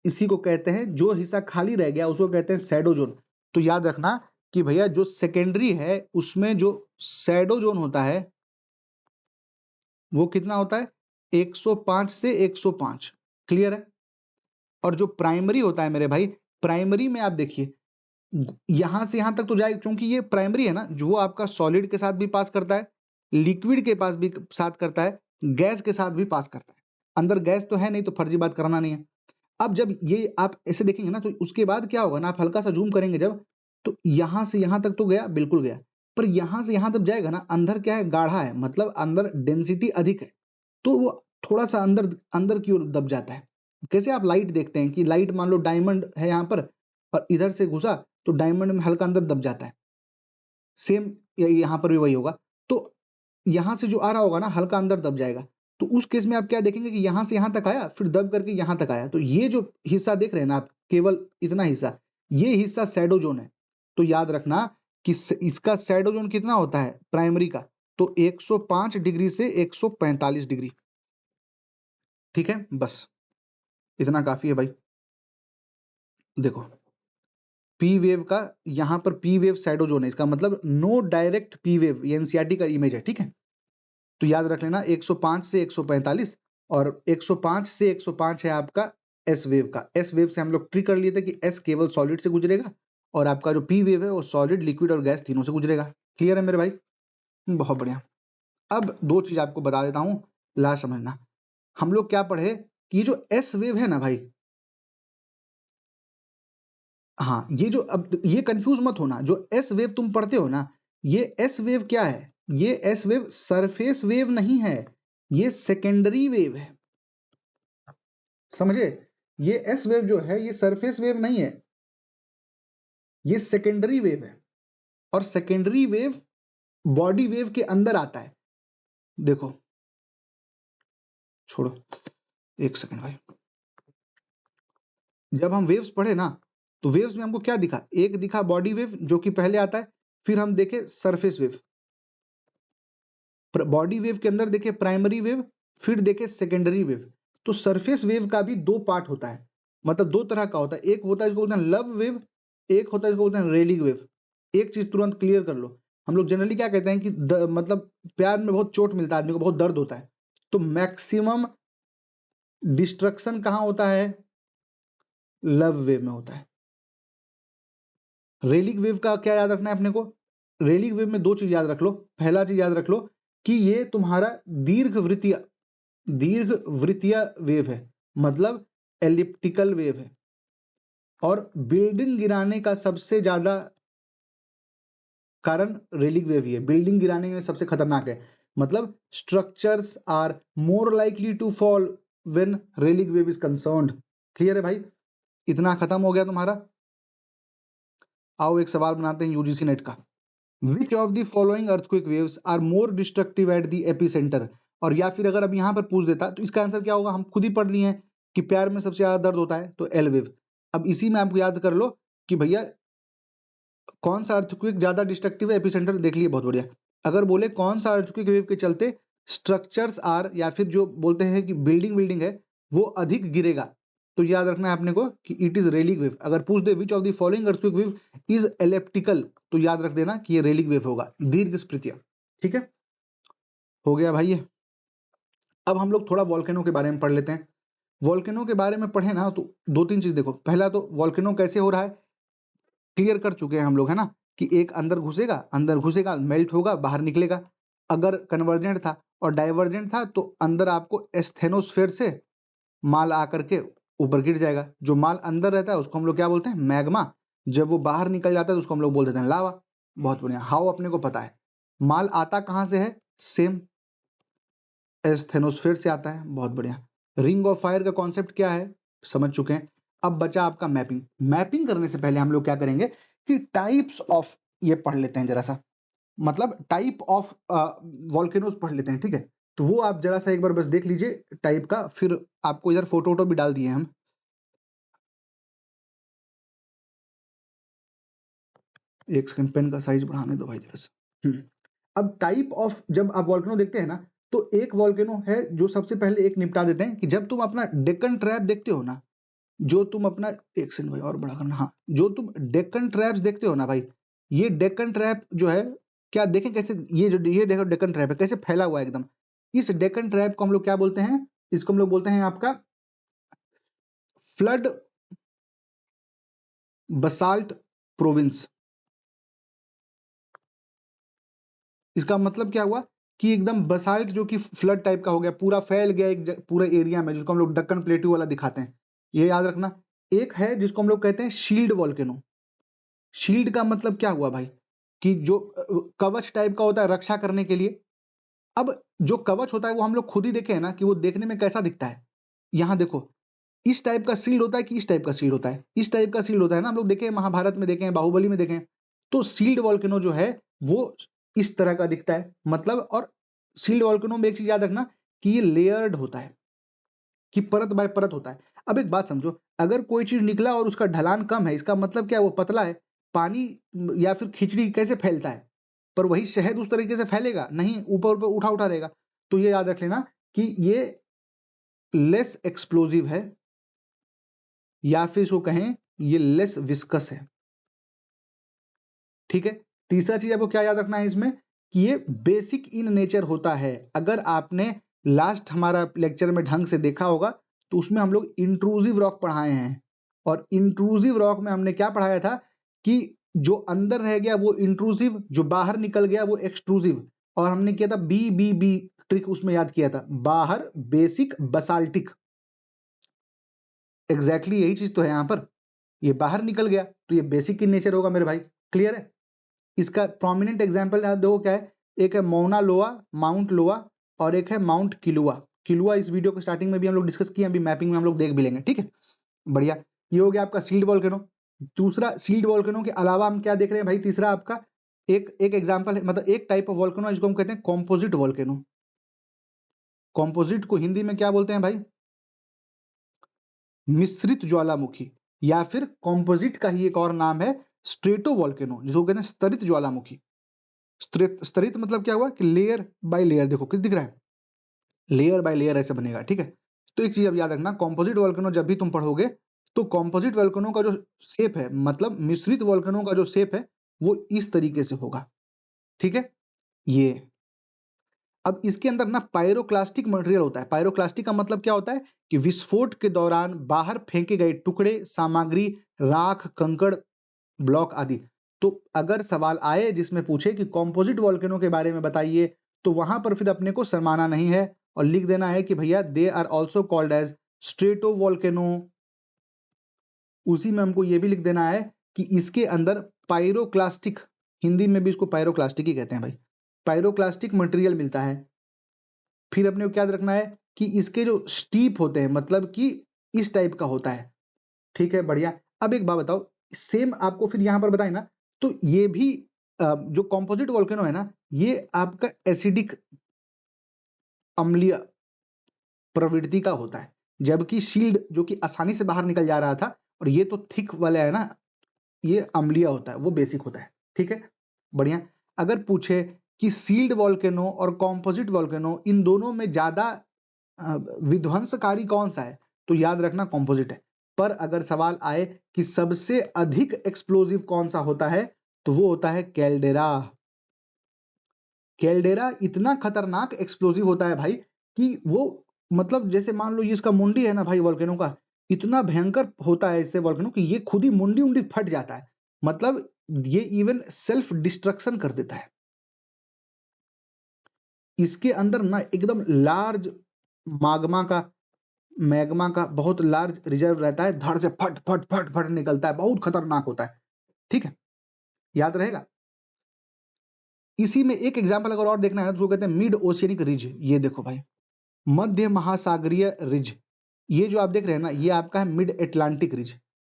इसी को कहते हैं, जो हिस्सा खाली रह गया उसको कहते हैं शैडो जोन। तो याद रखना कि भैया जो सेकेंडरी है उसमें जो शैडो जोन होता है वो कितना होता है, 105 से 105। क्लियर है? और जो प्राइमरी होता है मेरे भाई, प्राइमरी में आप देखिए यहां से यहां तक तो जाएगा, क्योंकि ये प्राइमरी है ना, जो वो आपका सॉलिड के साथ भी पास करता है, लिक्विड के पास भी साथ करता है, गैस के साथ भी पास करता है। अंदर गैस तो है नहीं, तो फर्जी बात कराना नहीं है। अब जब ये आप ऐसे देखेंगे ना, तो उसके बाद क्या होगा ना, आप हल्का सा जूम करेंगे जब, तो यहां से यहां तक तो गया, बिल्कुल गया, पर यहां से यहां तक जाएगा ना, अंदर क्या है, गाढ़ा है, मतलब अंदर डेंसिटी अधिक है, तो वो थोड़ा सा अंदर अंदर की ओर दब जाता है। कैसे आप लाइट देखते हैं कि लाइट मान लो डायमंड है यहाँ पर, और इधर से घुसा तो डायमंड में हल्का अंदर दब जाता है, सेम यहाँ पर भी वही होगा। तो यहाँ से जो आ रहा होगा ना, हल्का अंदर दब जाएगा, तो उस केस में आप क्या देखेंगे कि यहाँ से यहाँ तक आया, फिर दब करके यहाँ तक आया। तो ये जो हिस्सा देख रहे हैं ना आप, केवल इतना हिस्सा, ये हिस्सा शैडो जोन है। तो याद रखना कि इसका शैडो जोन कितना होता है प्राइमरी का, तो 105 डिग्री से 145 डिग्री। ठीक है, बस इतना काफी है भाई। देखो पी वेव का, यहाँ पर पी वेव शैडो जोन है, इसका मतलब नो डायरेक्ट पी वेव, ये एनसीईआरटी का इमेज है। ठीक है, तो याद रख लेना 105 से 145, और 105 से 105 है आपका एस वेव का। एस वेव से हम लोग ट्री कर लिए थे कि एस केवल सॉलिड से गुजरेगा, और आपका जो पी वेव है वो सॉलिड, लिक्विड और गैस तीनों से गुजरेगा। क्लियर है मेरे भाई? बहुत बढ़िया। अब दो चीज आपको बता देता हूं, लास्ट समझना। हम लोग क्या पढ़े कि ये जो एस वेव है ना भाई, हाँ, ये जो, अब ये कंफ्यूज मत होना, जो एस वेव तुम पढ़ते हो ना, ये एस वेव क्या है, ये एस वेव सरफेस वेव नहीं है, ये सेकेंडरी वेव है। समझे? ये एस वेव जो है, ये सरफेस वेव नहीं है, ये सेकेंडरी वेव है, और सेकेंडरी वेव बॉडी वेव के अंदर आता है। देखो, छोड़ो, एक सेकंड भाई। जब हम वेव्स पढ़े ना, तो वेव्स में हमको क्या दिखा, एक दिखा बॉडी वेव जो कि पहले आता है, फिर हम देखे सरफेस वेव, बॉडी वेव के अंदर देखे प्राइमरी वेव, फिर देखे सेकेंडरी वेव। तो सरफेस वेव का भी दो पार्ट होता है, मतलब दो तरह का होता है, एक होता है जिसको बोलते हैं लव वेव, एक होता है जिसको बोलते हैं रेलिंग वेव। एक चीज तुरंत क्लियर कर लो, हम लोग जनरली क्या कहते हैं कि मतलब प्यार में बहुत चोट मिलता है, आदमी को बहुत दर्द होता है, तो मैक्सिमम डिस्ट्रक्शन कहाँ होता है, लव वेव में होता है। रेलिंग वेव का क्या याद रखना है अपने को, रेलिंग वेव में दो चीज याद रख लो। पहला चीज याद रख लो कि ये तुम्हारा दीर्घ वृत्तीय वेव है, मतलब एलिप्टिकल वेव है, और बिल्डिंग गिराने का सबसे ज्यादा कारण रेलिंग वेव ही है। बिल्डिंग गिराने में सबसे खतरनाक है, मतलब structures are more likely to fall when रेलिंग वेव इज कंसर्न्ड। क्लियर है भाई? इतना खत्म हो गया तुम्हारा। आओ एक सवाल बनाते हैं यूजीसी नेट का। Which of the following earthquake waves are more destructive at the epicentre? और या फिर अगर अब यहां पर पूछ देता तो इसका आंसर क्या होगा, हम खुद ही पढ़ लिए हैं कि प्यार में सबसे ज्यादा दर्द होता है, तो एल वेव। अब इसी में आपको याद कर लो कि भैया कौन सा अर्थक्वेक ज्यादा डिस्ट्रक्टिव है, एपिसेंटर देख लिए, बहुत बढ़िया। अगर बोले कौन सा अर्थक्वेक वेव के चलते स्ट्रक्चर्स आर, या फिर जो बोलते हैं कि बिल्डिंग बिल्डिंग है वो अधिक गिरेगा, तो याद रखना है अपने को कि इट इज रेलिंग वेव। अगर पूछ दे which of the following earthquake wave is elliptical, तो याद रख देना कि ये रेलिंग वेव होगा, दीर्घ स्फीतियां। ठीक है, हो गया भाई ये। अब हम लोग थोड़ा वॉल्केनो के बारे में पढ़ लेते हैं। वॉल्केनो के बारे में पढ़े ना, तो दो तीन चीज देखो। पहला तो वॉल्केनो कैसे हो रहा है क्लियर कर चुके हैं हम लोग, है ना, कि एक अंदर घुसेगा, मेल्ट होगा, बाहर निकलेगा। अगर कन्वर्जेंट था और डाइवर्जेंट था, तो अंदर आपको एस्थेनोस्फेयर से माल आकर के ऊपर गिर जाएगा। जो माल अंदर रहता है उसको हम लोग क्या बोलते हैं, मैग्मा। जब वो बाहर निकल जाता है तो उसको हम लोग बोल देते हैं लावा। बहुत बढ़िया, हाउ अपने को पता है। माल आता कहां से है, सेम एस्थेनोस्फेयर से आता है। बहुत बढ़िया। रिंग ऑफ फायर का कॉन्सेप्ट क्या है, समझ चुके हैं। अब बचा आपका मैपिंग। मैपिंग करने से पहले हम लोग क्या करेंगे कि टाइप्स ऑफ ये पढ़ लेते हैं जरा सा, मतलब टाइप ऑफ वॉल्केनोज पढ़ लेते हैं। ठीक है, तो वो आप जरा सा एक बार बस देख लीजिए टाइप का, फिर आपको इधर फोटो वोटो भी डाल दिए हम। एक सेकंड, पेन का साइज बढ़ाने दो भाई जरा सा। अब टाइप ऑफ, जब आप वॉल्केनो देखते हैं ना, तो एक वॉल्केनो है जो सबसे पहले एक निपटा देते हैं कि जब तुम अपना डेक्कन ट्रैप देखते हो ना, जो तुम अपना, एक सेकंड भाई और बड़ा करना, हाँ, जो तुम डेक्कन ट्रैप्स देखते हो ना भाई, ये डेक्कन ट्रैप जो है, क्या देखें कैसे, ये देखो डेक्कन ट्रैप है कैसे फैला हुआ है एकदम। इस डेक्कन ट्रैप को हम लोग क्या बोलते हैं, इसको हम लोग बोलते हैं आपका फ्लड बसाल्ट प्रोविंस। इसका मतलब क्या हुआ कि एकदम बसाल्ट जो कि फ्लड टाइप का हो गया, पूरा फैल गया पूरे एरिया में, जिसको हम लोग डक्कन प्लेट्यू वाला दिखाते हैं, ये याद रखना। एक है जिसको हम लोग कहते हैं शील्ड वॉल्केनो। शील्ड का मतलब क्या हुआ भाई, कि जो कवच टाइप का होता है रक्षा करने के लिए। अब जो कवच होता है वो हम लोग खुद ही देखे हैं ना कि वो देखने में कैसा दिखता है। यहाँ देखो, इस टाइप का शील्ड होता है कि इस टाइप का शील्ड होता है, इस टाइप का शील्ड होता है ना, हम लोग देखे हैं महाभारत में, देखे हैं बाहुबली में, देखे हैं। तो शील्ड वॉल्केनो जो है वो इस तरह का दिखता है, मतलब। और शील्ड वॉल्केनो में एक चीज याद रखना कि ये लेयर्ड होता है, कि परत बाय परत होता है। अब एक बात समझो, अगर कोई चीज निकला और उसका ढलान कम है, इसका मतलब क्या है, वो पतला है। पानी या फिर खिचड़ी कैसे फैलता है, पर वही शहद उस तरीके से फैलेगा नहीं, ऊपर ऊपर उठा उठा रहेगा। तो ये याद रख लेना कि ये लेस एक्सप्लोजिव है, या फिर इसको कहें ये लेस विस्कस है। ठीक है। तीसरा चीज आपको क्या याद रखना है इसमें, कि ये बेसिक इन नेचर होता है। अगर आपने लास्ट हमारा लेक्चर में ढंग से देखा होगा तो उसमें हम लोग इंट्रूसिव रॉक पढ़ाए हैं, और इंट्रूसिव रॉक में हमने क्या पढ़ाया था कि जो अंदर रह गया वो इंट्रूसिव, जो बाहर निकल गया वो एक्सट्रूसिव। और हमने किया था बी ट्रिक, उसमें याद किया था, बाहर बेसिक बसाल्टिक। एग्जैक्टली यही चीज तो है यहाँ पर, ये बाहर निकल गया तो ये बेसिक इन नेचर होगा मेरे भाई। क्लियर है। इसका प्रोमिनेंट एग्जाम्पल दो क्या है, एक है मौना लोआ, माउंट लोआ, और एक है माउंट किलुआ। किलुआ इस वीडियो के स्टार्टिंग में भी हम लोग डिस्कस किए, अभी मैपिंग में हम लोग देख भी लेंगे। ठीक है, बढ़िया। ये हो गया आपका सील्ड वॉल्केनो। दूसरा, सील्ड वॉल्केनो के अलावा हम क्या देख रहे हैं भाई, तीसरा आपका एक एक एग्जाम्पल है, मतलब एक टाइप ऑफ वॉल्केनो है जिसको हम कहते हैं कॉम्पोजिट वॉल्केनो। कॉम्पोजिट को हिंदी में क्या बोलते हैं भाई, मिश्रित ज्वालामुखी, या फिर कॉम्पोजिट का ही एक और नाम है स्ट्रेटो वॉल्केनो, जिसको कहते हैं स्तरित ज्वालामुखी। स्तरित मतलब क्या हुआ कि लेयर बाय लेयर, देखो किस दिख रहा है, लेयर बाय लेयर ऐसे बनेगा। ठीक है। तो एक चीज अब याद रखना, कॉम्पोजिट वॉल्केनो जब भी तुम पढ़ोगे तो कॉम्पोजिट वॉल्केनो का जो शेप है, मतलब मिश्रित वॉल्केनो का जो शेप है वो इस तरीके से होगा। ठीक है। ये अब इसके अंदर ना पायरोक्लास्टिक मटेरियल होता है। पायरोक्लास्टिक का मतलब क्या होता है कि विस्फोट के दौरान बाहर फेंके गए टुकड़े, सामग्री, राख, कंकड़, ब्लॉक आदि। तो अगर सवाल आए जिसमें पूछे कि कॉम्पोजिट वॉल्केनो के बारे में बताइए, तो वहां पर फिर अपने को शर्माना नहीं है और लिख देना है कि भैया they are also called as strato volcano. उसी में हमको ये भी लिख देना है कि इसके अंदर पायरोक्लास्टिक, हिंदी में भी इसको पायरोक्लास्टिक ही कहते हैं भाई, पायरोक्लास्टिक मटेरियल मिलता है। फिर अपने को क्या याद रखना है कि इसके जो स्टीप होते हैं, मतलब कि इस टाइप का होता है। ठीक है, बढ़िया। अब एक बात बताओ, सेम आपको फिर यहां पर बताए ना, तो ये भी जो कॉम्पोजिट वॉल्केनो है ना, ये आपका एसिडिक, अम्लीय प्रवृत्ति का होता है, जबकि शील्ड जो कि आसानी से बाहर निकल जा रहा था, और ये तो थिक वाला है ना, ये अम्लीय होता है, वो बेसिक होता है। ठीक है, बढ़िया। अगर पूछे कि सील्ड वॉल्केनो और कॉम्पोजिट वॉल्केनो, इन दोनों में ज्यादा विध्वंसकारी कौन सा है, तो याद रखना कॉम्पोजिट है। पर अगर सवाल आए कि सबसे अधिक एक्सप्लोजिव कौन सा होता है, तो वो होता है कैल्डेरा। कैल्डेरा इतना खतरनाक एक्सप्लोजिव होता है भाई कि वो, मतलब जैसे मान लो ये इसका मुंडी है ना भाई वॉल्केनो का, इतना भयंकर होता है इससे वॉल्केनो कि ये खुद ही मुंडी उंडी फट जाता है, मतलब ये इवन सेल्फ डिस्ट्रक्शन कर देता है। इसके अंदर ना एकदम लार्ज माग्मा का मैग्मा का बहुत लार्ज रिजर्व रहता है, धड़ से फट फट फट फट निकलता है, बहुत खतरनाक होता है। ठीक है, याद रहेगा। इसी में एक एग्जांपल अगर और देखना है तो वो कहते हैं मिड ओशियनिक रिज। ये देखो भाई, मध्य महासागरीय रिज, ये जो आप देख रहे हैं ना, ये आपका है मिड एटलांटिक रिज।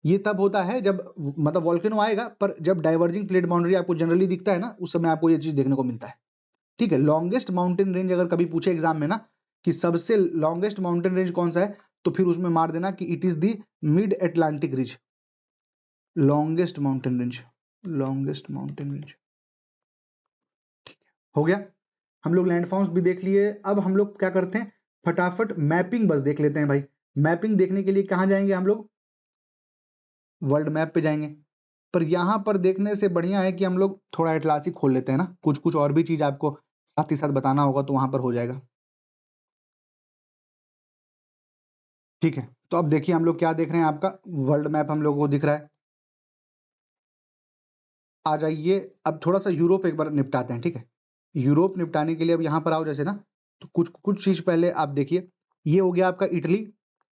ये तब होता है जब, मतलब वॉल्केनो आएगा, पर जब डाइवर्जिंग प्लेट बाउंड्री आपको जनरली दिखता है ना, उस समय आपको ये चीज देखने को मिलता है। ठीक है। लॉन्गेस्ट माउंटेन रेंज अगर कभी पूछे एग्जाम में ना कि सबसे लॉन्गेस्ट माउंटेन रेंज कौन सा है, तो फिर उसमें मार देना कि it is the mid Atlantic ridge. Longest mountain range, longest mountain range. हो गया, हम लोग लैंडफॉर्म्स भी देख लिए। अब हम लोग क्या करते हैं, फटाफट मैपिंग बस देख लेते हैं भाई। मैपिंग देखने के लिए कहाँ जाएंगे हम लोग, वर्ल्ड मैप पे जाएंगे। पर यहाँ पर देखने से बढ़िया है कि हम लोग थोड़ा एटलास ही खोल लेते हैं ना, कुछ कुछ और भी चीज आपको साथ ही साथ बताना होगा तो वहां पर हो जाएगा। ठीक है, तो अब देखिए हम लोग क्या देख रहे हैं, आपका वर्ल्ड मैप हम लोग को दिख रहा है। आ जाइए, अब थोड़ा सा यूरोप एक बार निपटाते हैं, ठीक है। यूरोप निपटाने के लिए अब यहाँ पर आओ जैसे ना, तो कुछ कुछ चीज पहले आप देखिए। ये हो गया आपका इटली।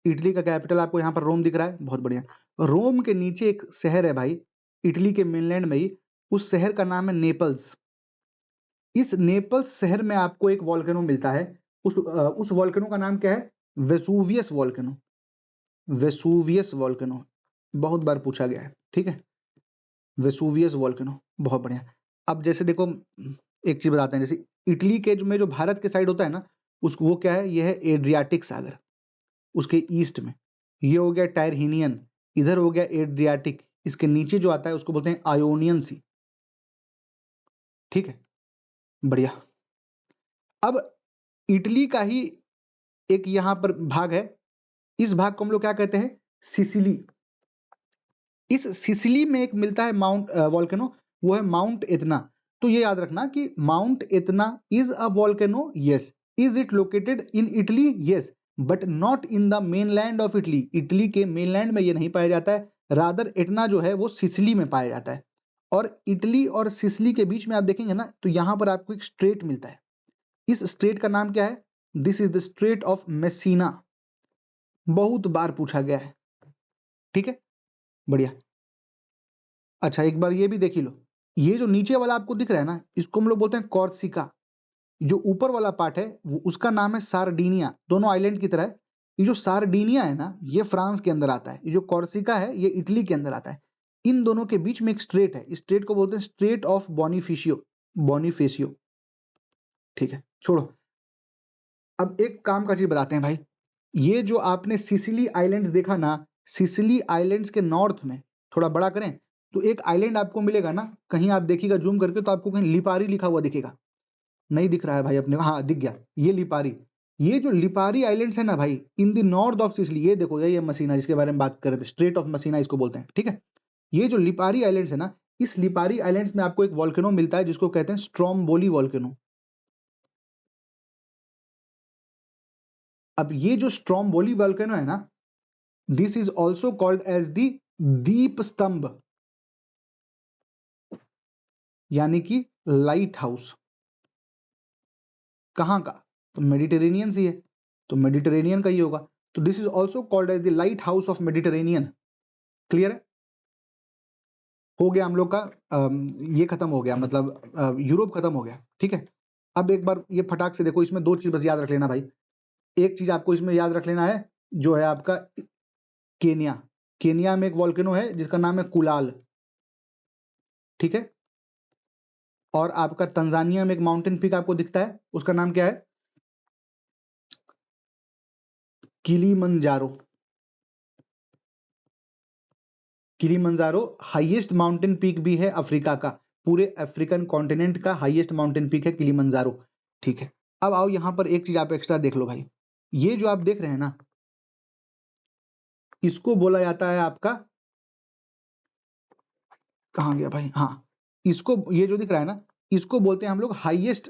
इटली का कैपिटल आपको यहाँ पर रोम दिख रहा है, बहुत बढ़िया। रोम के नीचे एक शहर है भाई, इटली के मेनलैंड में ही, उस शहर का नाम है नेपल्स। इस नेपल्स शहर में आपको एक वॉल्केनो मिलता है। उस वॉल्केनो का नाम क्या है? Vesuvius volcano. वेसुवियस वॉल्केनो बहुत बार पूछा गया है, ठीक है। वेसुवियस वॉल्केनो, बहुत बढ़िया। अब जैसे देखो, एक चीज बताते हैं, जैसे इटली के जो भारत के साइड होता है ना, उसको वो क्या है, ये है एड्रियाटिक सागर, उसके ईस्ट में। ये हो गया टायरहिनियन, इधर हो गया एड्रियाटिक, इसके नीचे जो आता है उसको बोलते हैं आयोनियन सी, ठीक है, बढ़िया। अब इटली का ही एक यहाँ पर भाग है, इस भाग को हम लोग क्या कहते हैं? सिसिली। इस सिसिली में एक मिलता है माउंट वॉल्केनो, वो है माउंट एतना। तो ये याद रखना कि माउंट एतना is a volcano, yes. Is it located in Italy? Yes, but not in the mainland of Italy. Italy के मेनलैंड में ये नहीं पाया जाता है, रादर एटना जो है वो सिसिली में पाया जाता है। और इटली और सिसिली के बीच में आप देखेंगे ना, तो यहाँ पर आपको एक स्ट्रेट मिलता है। इस स्ट्रेट का नाम क्या है? This is the straight of Messina. बहुत बार पूछा गया है, ठीक है, बढ़िया। अच्छा, एक बार ये भी देख ही लो, ये जो नीचे वाला आपको दिख रहा है ना, इसको हम लोग बोलते हैं कॉर्सिका। जो ऊपर वाला पार्ट है वो उसका नाम है सार्डिनिया, दोनों आइलैंड की तरह है। ये जो सार्डिनिया है ना, ये फ्रांस के अंदर आता है, ये जो कॉर्सिका है ये इटली के अंदर आता है। इन दोनों के बीच में एक स्ट्रेट है, इस स्ट्रेट को बोलते हैं स्ट्रेट ऑफ बोनिफिशियो। बोनिफेसियो, ठीक है, छोड़ो। अब एक काम का चीज बताते हैं भाई, ये जो आपने सिसिली आइलैंड्स देखा ना, सिसिली आइलैंड्स के नॉर्थ में, थोड़ा बड़ा करें तो एक आइलैंड आपको मिलेगा ना, कहीं आप देखिएगा जूम करके तो आपको कहीं लिपारी लिखा हुआ दिखेगा। नहीं दिख रहा है भाई अपने को? हाँ दिख गया, ये लिपारी। ये जो लिपारी आइलैंड्स है ना भाई, in the north of Sicily, ये देखो ये मसीना जिसके बारे में बात कर रहे थे, स्ट्रेट ऑफ मसीना इसको बोलते हैं, ठीक है। ये जो लिपारी आइलैंड्स है ना, इस लिपारी आइलैंड्स में आपको एक वॉल्केनो मिलता है जिसको कहते हैं स्ट्रोम्बोली वॉल्केनो। अब ये जो स्ट्रोम्बोली वॉल्केनो है ना, this is also called as the दीप स्तंभ, यानी कि लाइट हाउस। कहाँ का? तो मेडिटेरेनियन सी है, तो मेडिटेरेनियन का ही होगा। तो this is also called as the lighthouse of Mediterranean. Clear है? हो गया हम लोग का ये खत्म हो गया, मतलब यूरोप खत्म हो गया, ठीक है। अब एक बार ये फटाक से देखो, इसमें दो चीज बस याद रख लेना भाई। एक चीज आपको इसमें याद रख लेना है, जो है आपका केनिया। केनिया में एक वॉल्केनो है जिसका नाम है कुलाल, ठीक है। और आपका तंजानिया में एक माउंटेन पीक आपको दिखता है, उसका नाम क्या है? Kilimanjaro. Kilimanjaro highest mountain peak भी है अफ्रीका का, पूरे अफ्रीकन कॉन्टिनेंट का हाईएस्ट माउंटेन पीक है किलीमंजारो, ठीक है। अब आओ यहाँ पर एक चीज आप एक्स्ट्रा देख लो भाई, ये जो आप देख रहे हैं ना, इसको बोला जाता है आपका, कहाँ गया भाई, हाँ, इसको, ये जो दिख रहा है ना, इसको बोलते हैं हम लोग हाईएस्ट,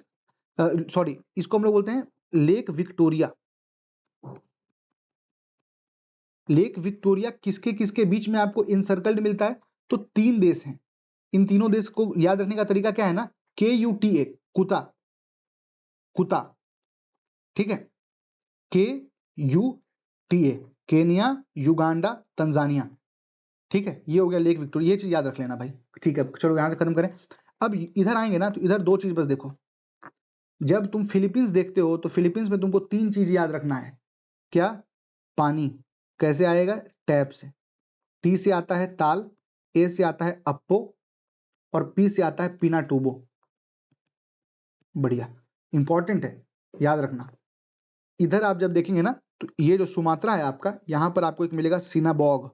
सॉरी, इसको हम लोग बोलते हैं लेक विक्टोरिया। लेक विक्टोरिया किसके किसके बीच में आपको इनसर्कल्ड मिलता है? तो तीन देश हैं। इन तीनों देश को याद रखने का तरीका क्या है ना, KUTA, कुता, कुता, ठीक है, KUTA, केनिया, युगांडा, तंजानिया, ठीक है। ये हो गया लेक विक्टोरिया, ये चीज याद रख लेना भाई, ठीक है। चलो यहां से खत्म करें। अब इधर आएंगे ना, तो इधर दो चीज बस देखो। जब तुम फिलीपींस देखते हो तो फिलीपींस में तुमको तीन चीज याद रखना है। क्या? पानी। कैसे आएगा? टैप से। टी से आता है ताल, ए से आता है अप्पो, और पी से आता है पिनाटुबो। बढ़िया, इंपॉर्टेंट है, याद रखना। इधर आप जब देखेंगे ना, तो ये जो सुमात्रा है आपका, यहां पर आपको एक मिलेगा सिनाबॉग।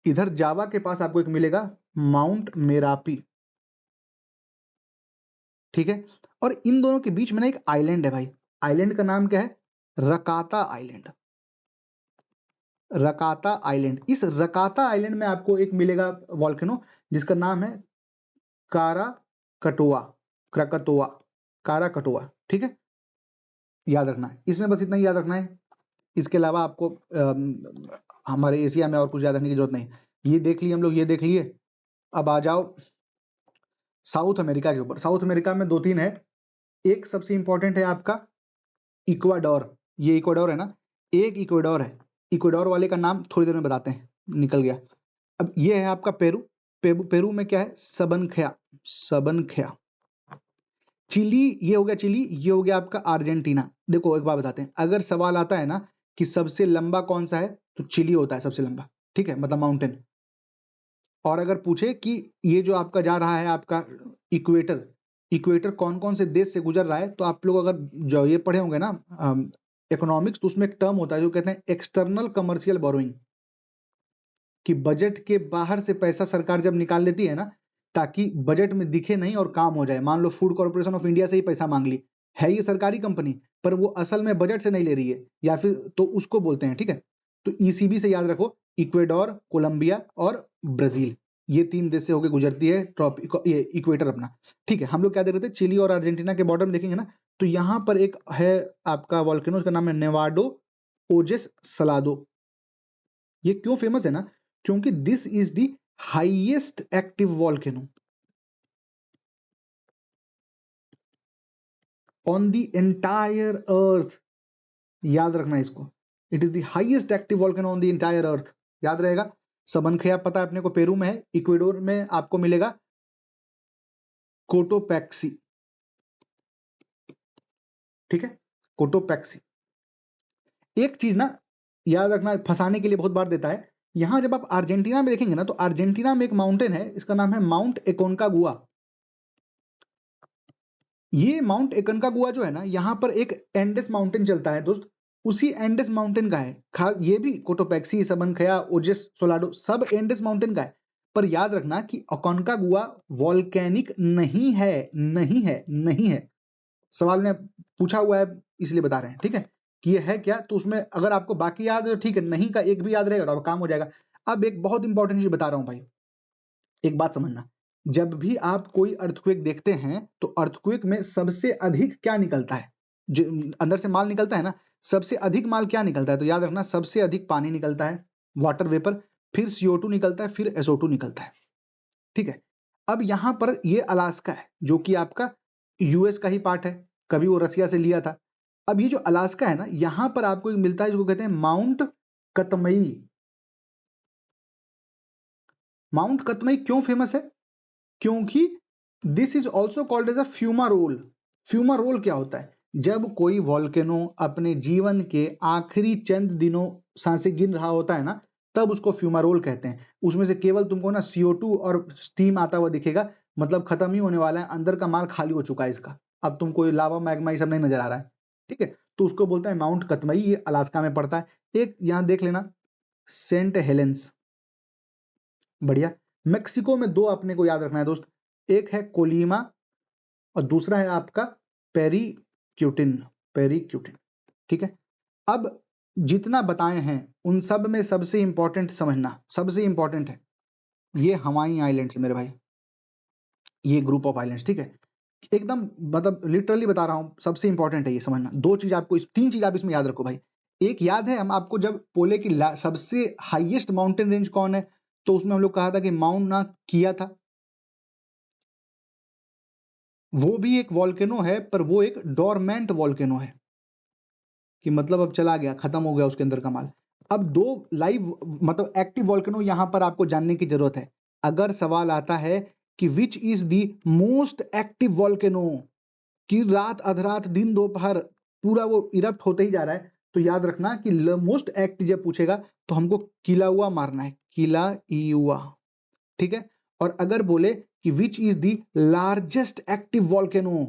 इधर जावा के पास आपको एक मिलेगा माउंट मेरापी, ठीक है। और इन दोनों के बीच में ना एक आइलैंड है भाई, आइलैंड का नाम क्या है? रकाता आइलैंड। रकाता आइलैंड, इस रकाता आइलैंड में आपको एक मिलेगा वॉल्केनो जिसका नाम है कारा कटोआ, क्रकतोआ, कारा कटोआ, ठीक है। याद रखना है, इसमें बस इतना ही याद रखना है। इसके अलावा आपको हमारे एशिया में और कुछ याद रखने की जरूरत नहीं। ये देख लिए हम लोग, ये देख लिए। अब आ जाओ साउथ अमेरिका के ऊपर। साउथ अमेरिका में 2-3 है। एक सबसे इंपॉर्टेंट है आपका इक्वाडोर, ये इक्वाडोर है ना, एक इक्वाडोर है। इक्वाडोर वाले का नाम थोड़ी देर में बताते हैं, निकल गया। अब ये है आपका पेरू। पेरू में क्या है, सबनखया, सबनखया। चिली, ये हो गया चिली, ये हो गया आपका अर्जेंटीना। देखो एक बात बताते हैं, अगर सवाल आता है ना कि सबसे लंबा कौन सा है, तो चिली होता है सबसे लंबा, ठीक है, मतलब माउंटेन। और अगर पूछे कि ये जो आपका जा रहा है आपका इक्वेटर, इक्वेटर कौन कौन से देश से गुजर रहा है, तो आप लोग अगर जो ये पढ़े होंगे ना इकोनॉमिक्स, तो उसमें एक टर्म होता है जो कहते हैं एक्सटर्नल कमर्शियल बोरोइंग, कि बजट के बाहर से पैसा सरकार जब निकाल लेती है ना, ताकि बजट में दिखे नहीं और काम हो जाए। मान लो फूड कॉर्पोरेशन ऑफ इंडिया से ही पैसा मांग ली, है ये सरकारी कंपनी, पर वो असल में बजट से नहीं ले रही है, या फिर तो उसको बोलते हैं, ठीक है। तो ईसीबी से याद रखो, इक्वेडोर, कोलंबिया और ब्राजील, ये 3 देश से होकर गुजरती है ये इक्वेटर अपना, ठीक है। हम लोग क्या देख रहे थे, चिली और अर्जेंटीना के बॉर्डर में देखेंगे ना, तो यहाँ पर एक है आपका वॉल्केनो, का नाम है नेवाडो ओजेस सलादो। ये क्यों फेमस है ना, क्योंकि this is the highest active volcano on the entire earth. याद रखना इसको, it is the highest active volcano on the entire earth, याद रहेगा। सबनखया पता है अपने को, पेरू में है। इक्वेडोर में आपको मिलेगा कोटोपैक्सी, ठीक है, कोटोपैक्सी। एक चीज ना याद रखना, फंसाने के लिए बहुत बार देता है। यहां जब आप अर्जेंटीना में देखेंगे ना, तो अर्जेंटीना में एक माउंटेन है, इसका नाम है माउंट एकोनकागुआ। ये माउंट एकोनकागुआ जो है ना, यहाँ पर एक एंडेस माउंटेन चलता है दोस्त, उसी एंडेस माउंटेन का है। ये भी कोटोपैक्सी, सबनखया, ओजेस सोलाडो सब एंडेस माउंटेन का है। पर याद रखना कि अकोनकागुआ वॉल्केनिक नहीं है, नहीं है, नहीं है। सवाल में पूछा हुआ है इसलिए बता रहे हैं, ठीक है, कि ये है क्या। तो उसमें अगर आपको बाकी याद है तो ठीक है, नहीं का एक भी याद रहेगा तो आपका काम हो जाएगा। अब एक बहुत इंपॉर्टेंट चीज बता रहा हूं भाई, एक बात समझना, जब भी आप कोई अर्थक्वेक देखते हैं, तो अर्थक्वेक में सबसे अधिक क्या निकलता है, जो अंदर से माल निकलता है ना, सबसे अधिक माल क्या निकलता है, तो याद रखना सबसे अधिक पानी निकलता है, वाटर वेपर, फिर CO2 निकलता है, फिर SO2 निकलता है, ठीक है। अब यहां पर ये अलास्का है, जो कि आपका यूएस का ही पार्ट है, कभी वो रसिया से लिया था। अब ये जो अलास्का है ना, यहां पर आपको एक मिलता है जिसको कहते हैं माउंट कतमई। माउंट कतमई क्यों फेमस है, क्योंकि this is also called as a fumarole. Fumarole क्या होता है, जब कोई वॉल्केनो अपने जीवन के आखिरी चंद दिनों सांसें गिन रहा होता है ना, तब उसको फ्यूमारोल कहते हैं। उसमें से केवल तुमको ना CO2 और स्टीम आता हुआ दिखेगा, मतलब खत्म ही होने वाला है, अंदर का माल खाली हो चुका है इसका, अब तुमको लावा मैग्मा ये सब नहीं नजर आ रहा है, ठीक है। तो उसको बोलते हैं माउंट कतमई, ये अलास्का में पड़ता है। एक यहाँ देख लेना, सेंट हेलेंस, बढ़िया। मेक्सिको में 2 अपने को याद रखना है दोस्त, एक है कोलीमा और दूसरा है आपका पेरीक्यूटिन, पेरीक्यूटिन, ठीक है। अब जितना बताए हैं उन सब में सबसे इंपॉर्टेंट समझना, सबसे इंपॉर्टेंट है ये हवाई आइलैंड्स मेरे भाई, ये ग्रुप ऑफ आइलैंड्स, ठीक है। एकदम मतलब लिटरली बता रहा हूं, सबसे इंपॉर्टेंट है ये समझना। 2 चीज आपको 3 चीज आप इसमें याद रखो भाई। एक याद है, हम आपको जब बोले कि सबसे हाईएस्ट माउंटेन रेंज कौन है, तो उसमें हम लोग कहा था कि माउंट ना किया था, वो भी एक वॉल्केनो है, पर वो एक डोरमेंट वॉल्केनो है, कि मतलब अब चला गया, खत्म हो गया उसके अंदर का माल। अब 2 लाइव मतलब एक्टिव वॉल्केनो यहां पर आपको जानने की जरूरत है। अगर सवाल आता है कि which is the most active volcano, कि रात अधरात दिन दोपहर पूरा वो इरप्ट होते ही जा रहा है, तो याद रखना कि मोस्ट एक्टिव जब पूछेगा तो हमको किलाउआ मारना है, किलाउआ, ठीक है। और अगर बोले कि which is the largest active volcano,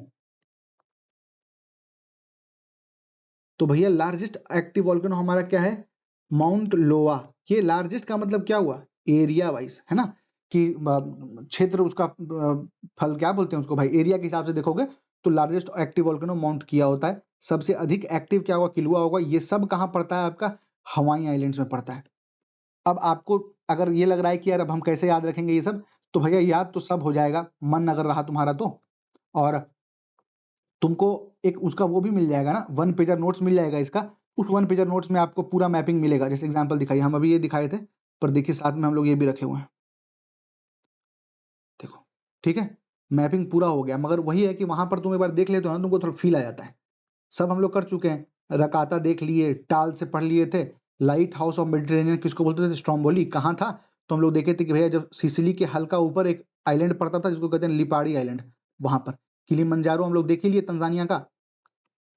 तो भैया लार्जेस्ट एक्टिव वॉल्केनो हमारा क्या है, माउंट लोआ। ये लार्जेस्ट का मतलब क्या हुआ, एरिया वाइज, है ना, कि क्षेत्र उसका फल क्या बोलते हैं उसको भाई, एरिया के हिसाब से देखोगे तो लार्जेस्ट एक्टिव वॉल्केनो माउंट किया होता है। सबसे अधिक एक्टिव क्या होगा, किलुआ होगा। ये सब कहाँ पड़ता है आपका, हवाई आइलैंड्स में पड़ता है। अब आपको अगर ये लग रहा है कि यार अब हम कैसे याद रखेंगे ये सब, तो भैया याद तो सब हो जाएगा, मन अगर रहा तुम्हारा तो। और तुमको एक उसका वो भी मिल जाएगा ना, 1 पेजर नोट्स मिल जाएगा इसका। उस 1 पेजर नोट्स में आपको पूरा मैपिंग मिलेगा, जैसे एग्जांपल दिखाई, हम अभी ये दिखाए थे, पर देखिए साथ में हम लोग ये भी रखे हुए हैं। ठीक है, मैपिंग पूरा हो गया, मगर वही है कि वहां पर तुम एक बार देख लेते हो ना, तुमको थोड़ा फील आ जाता है। सब हम लोग कर चुके हैं, रकाता देख लिए, टाल से पढ़ लिए थे, लाइट हाउस ऑफ मेडिटेरेनियन किसको बोलते थे, स्ट्रोम्बोली कहाँ था, तो हम लोग देखे थे कि भैया जब सिसिली के हल्का ऊपर एक आइलैंड पड़ता था जिसको कहते हैं लिपाड़ी आइलैंड, वहां पर। किलिमंजारो हम लोग देख ही लिए तंजानिया का,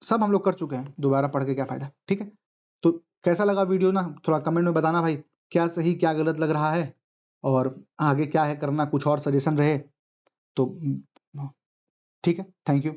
सब हम लोग कर चुके हैं, दोबारा पढ़ के क्या फायदा। ठीक है, तो कैसा लगा वीडियो ना, थोड़ा कमेंट में बताना भाई, क्या सही क्या गलत लग रहा है, और आगे क्या है करना, कुछ और सजेशन रहे तो ठीक है, थैंक यू।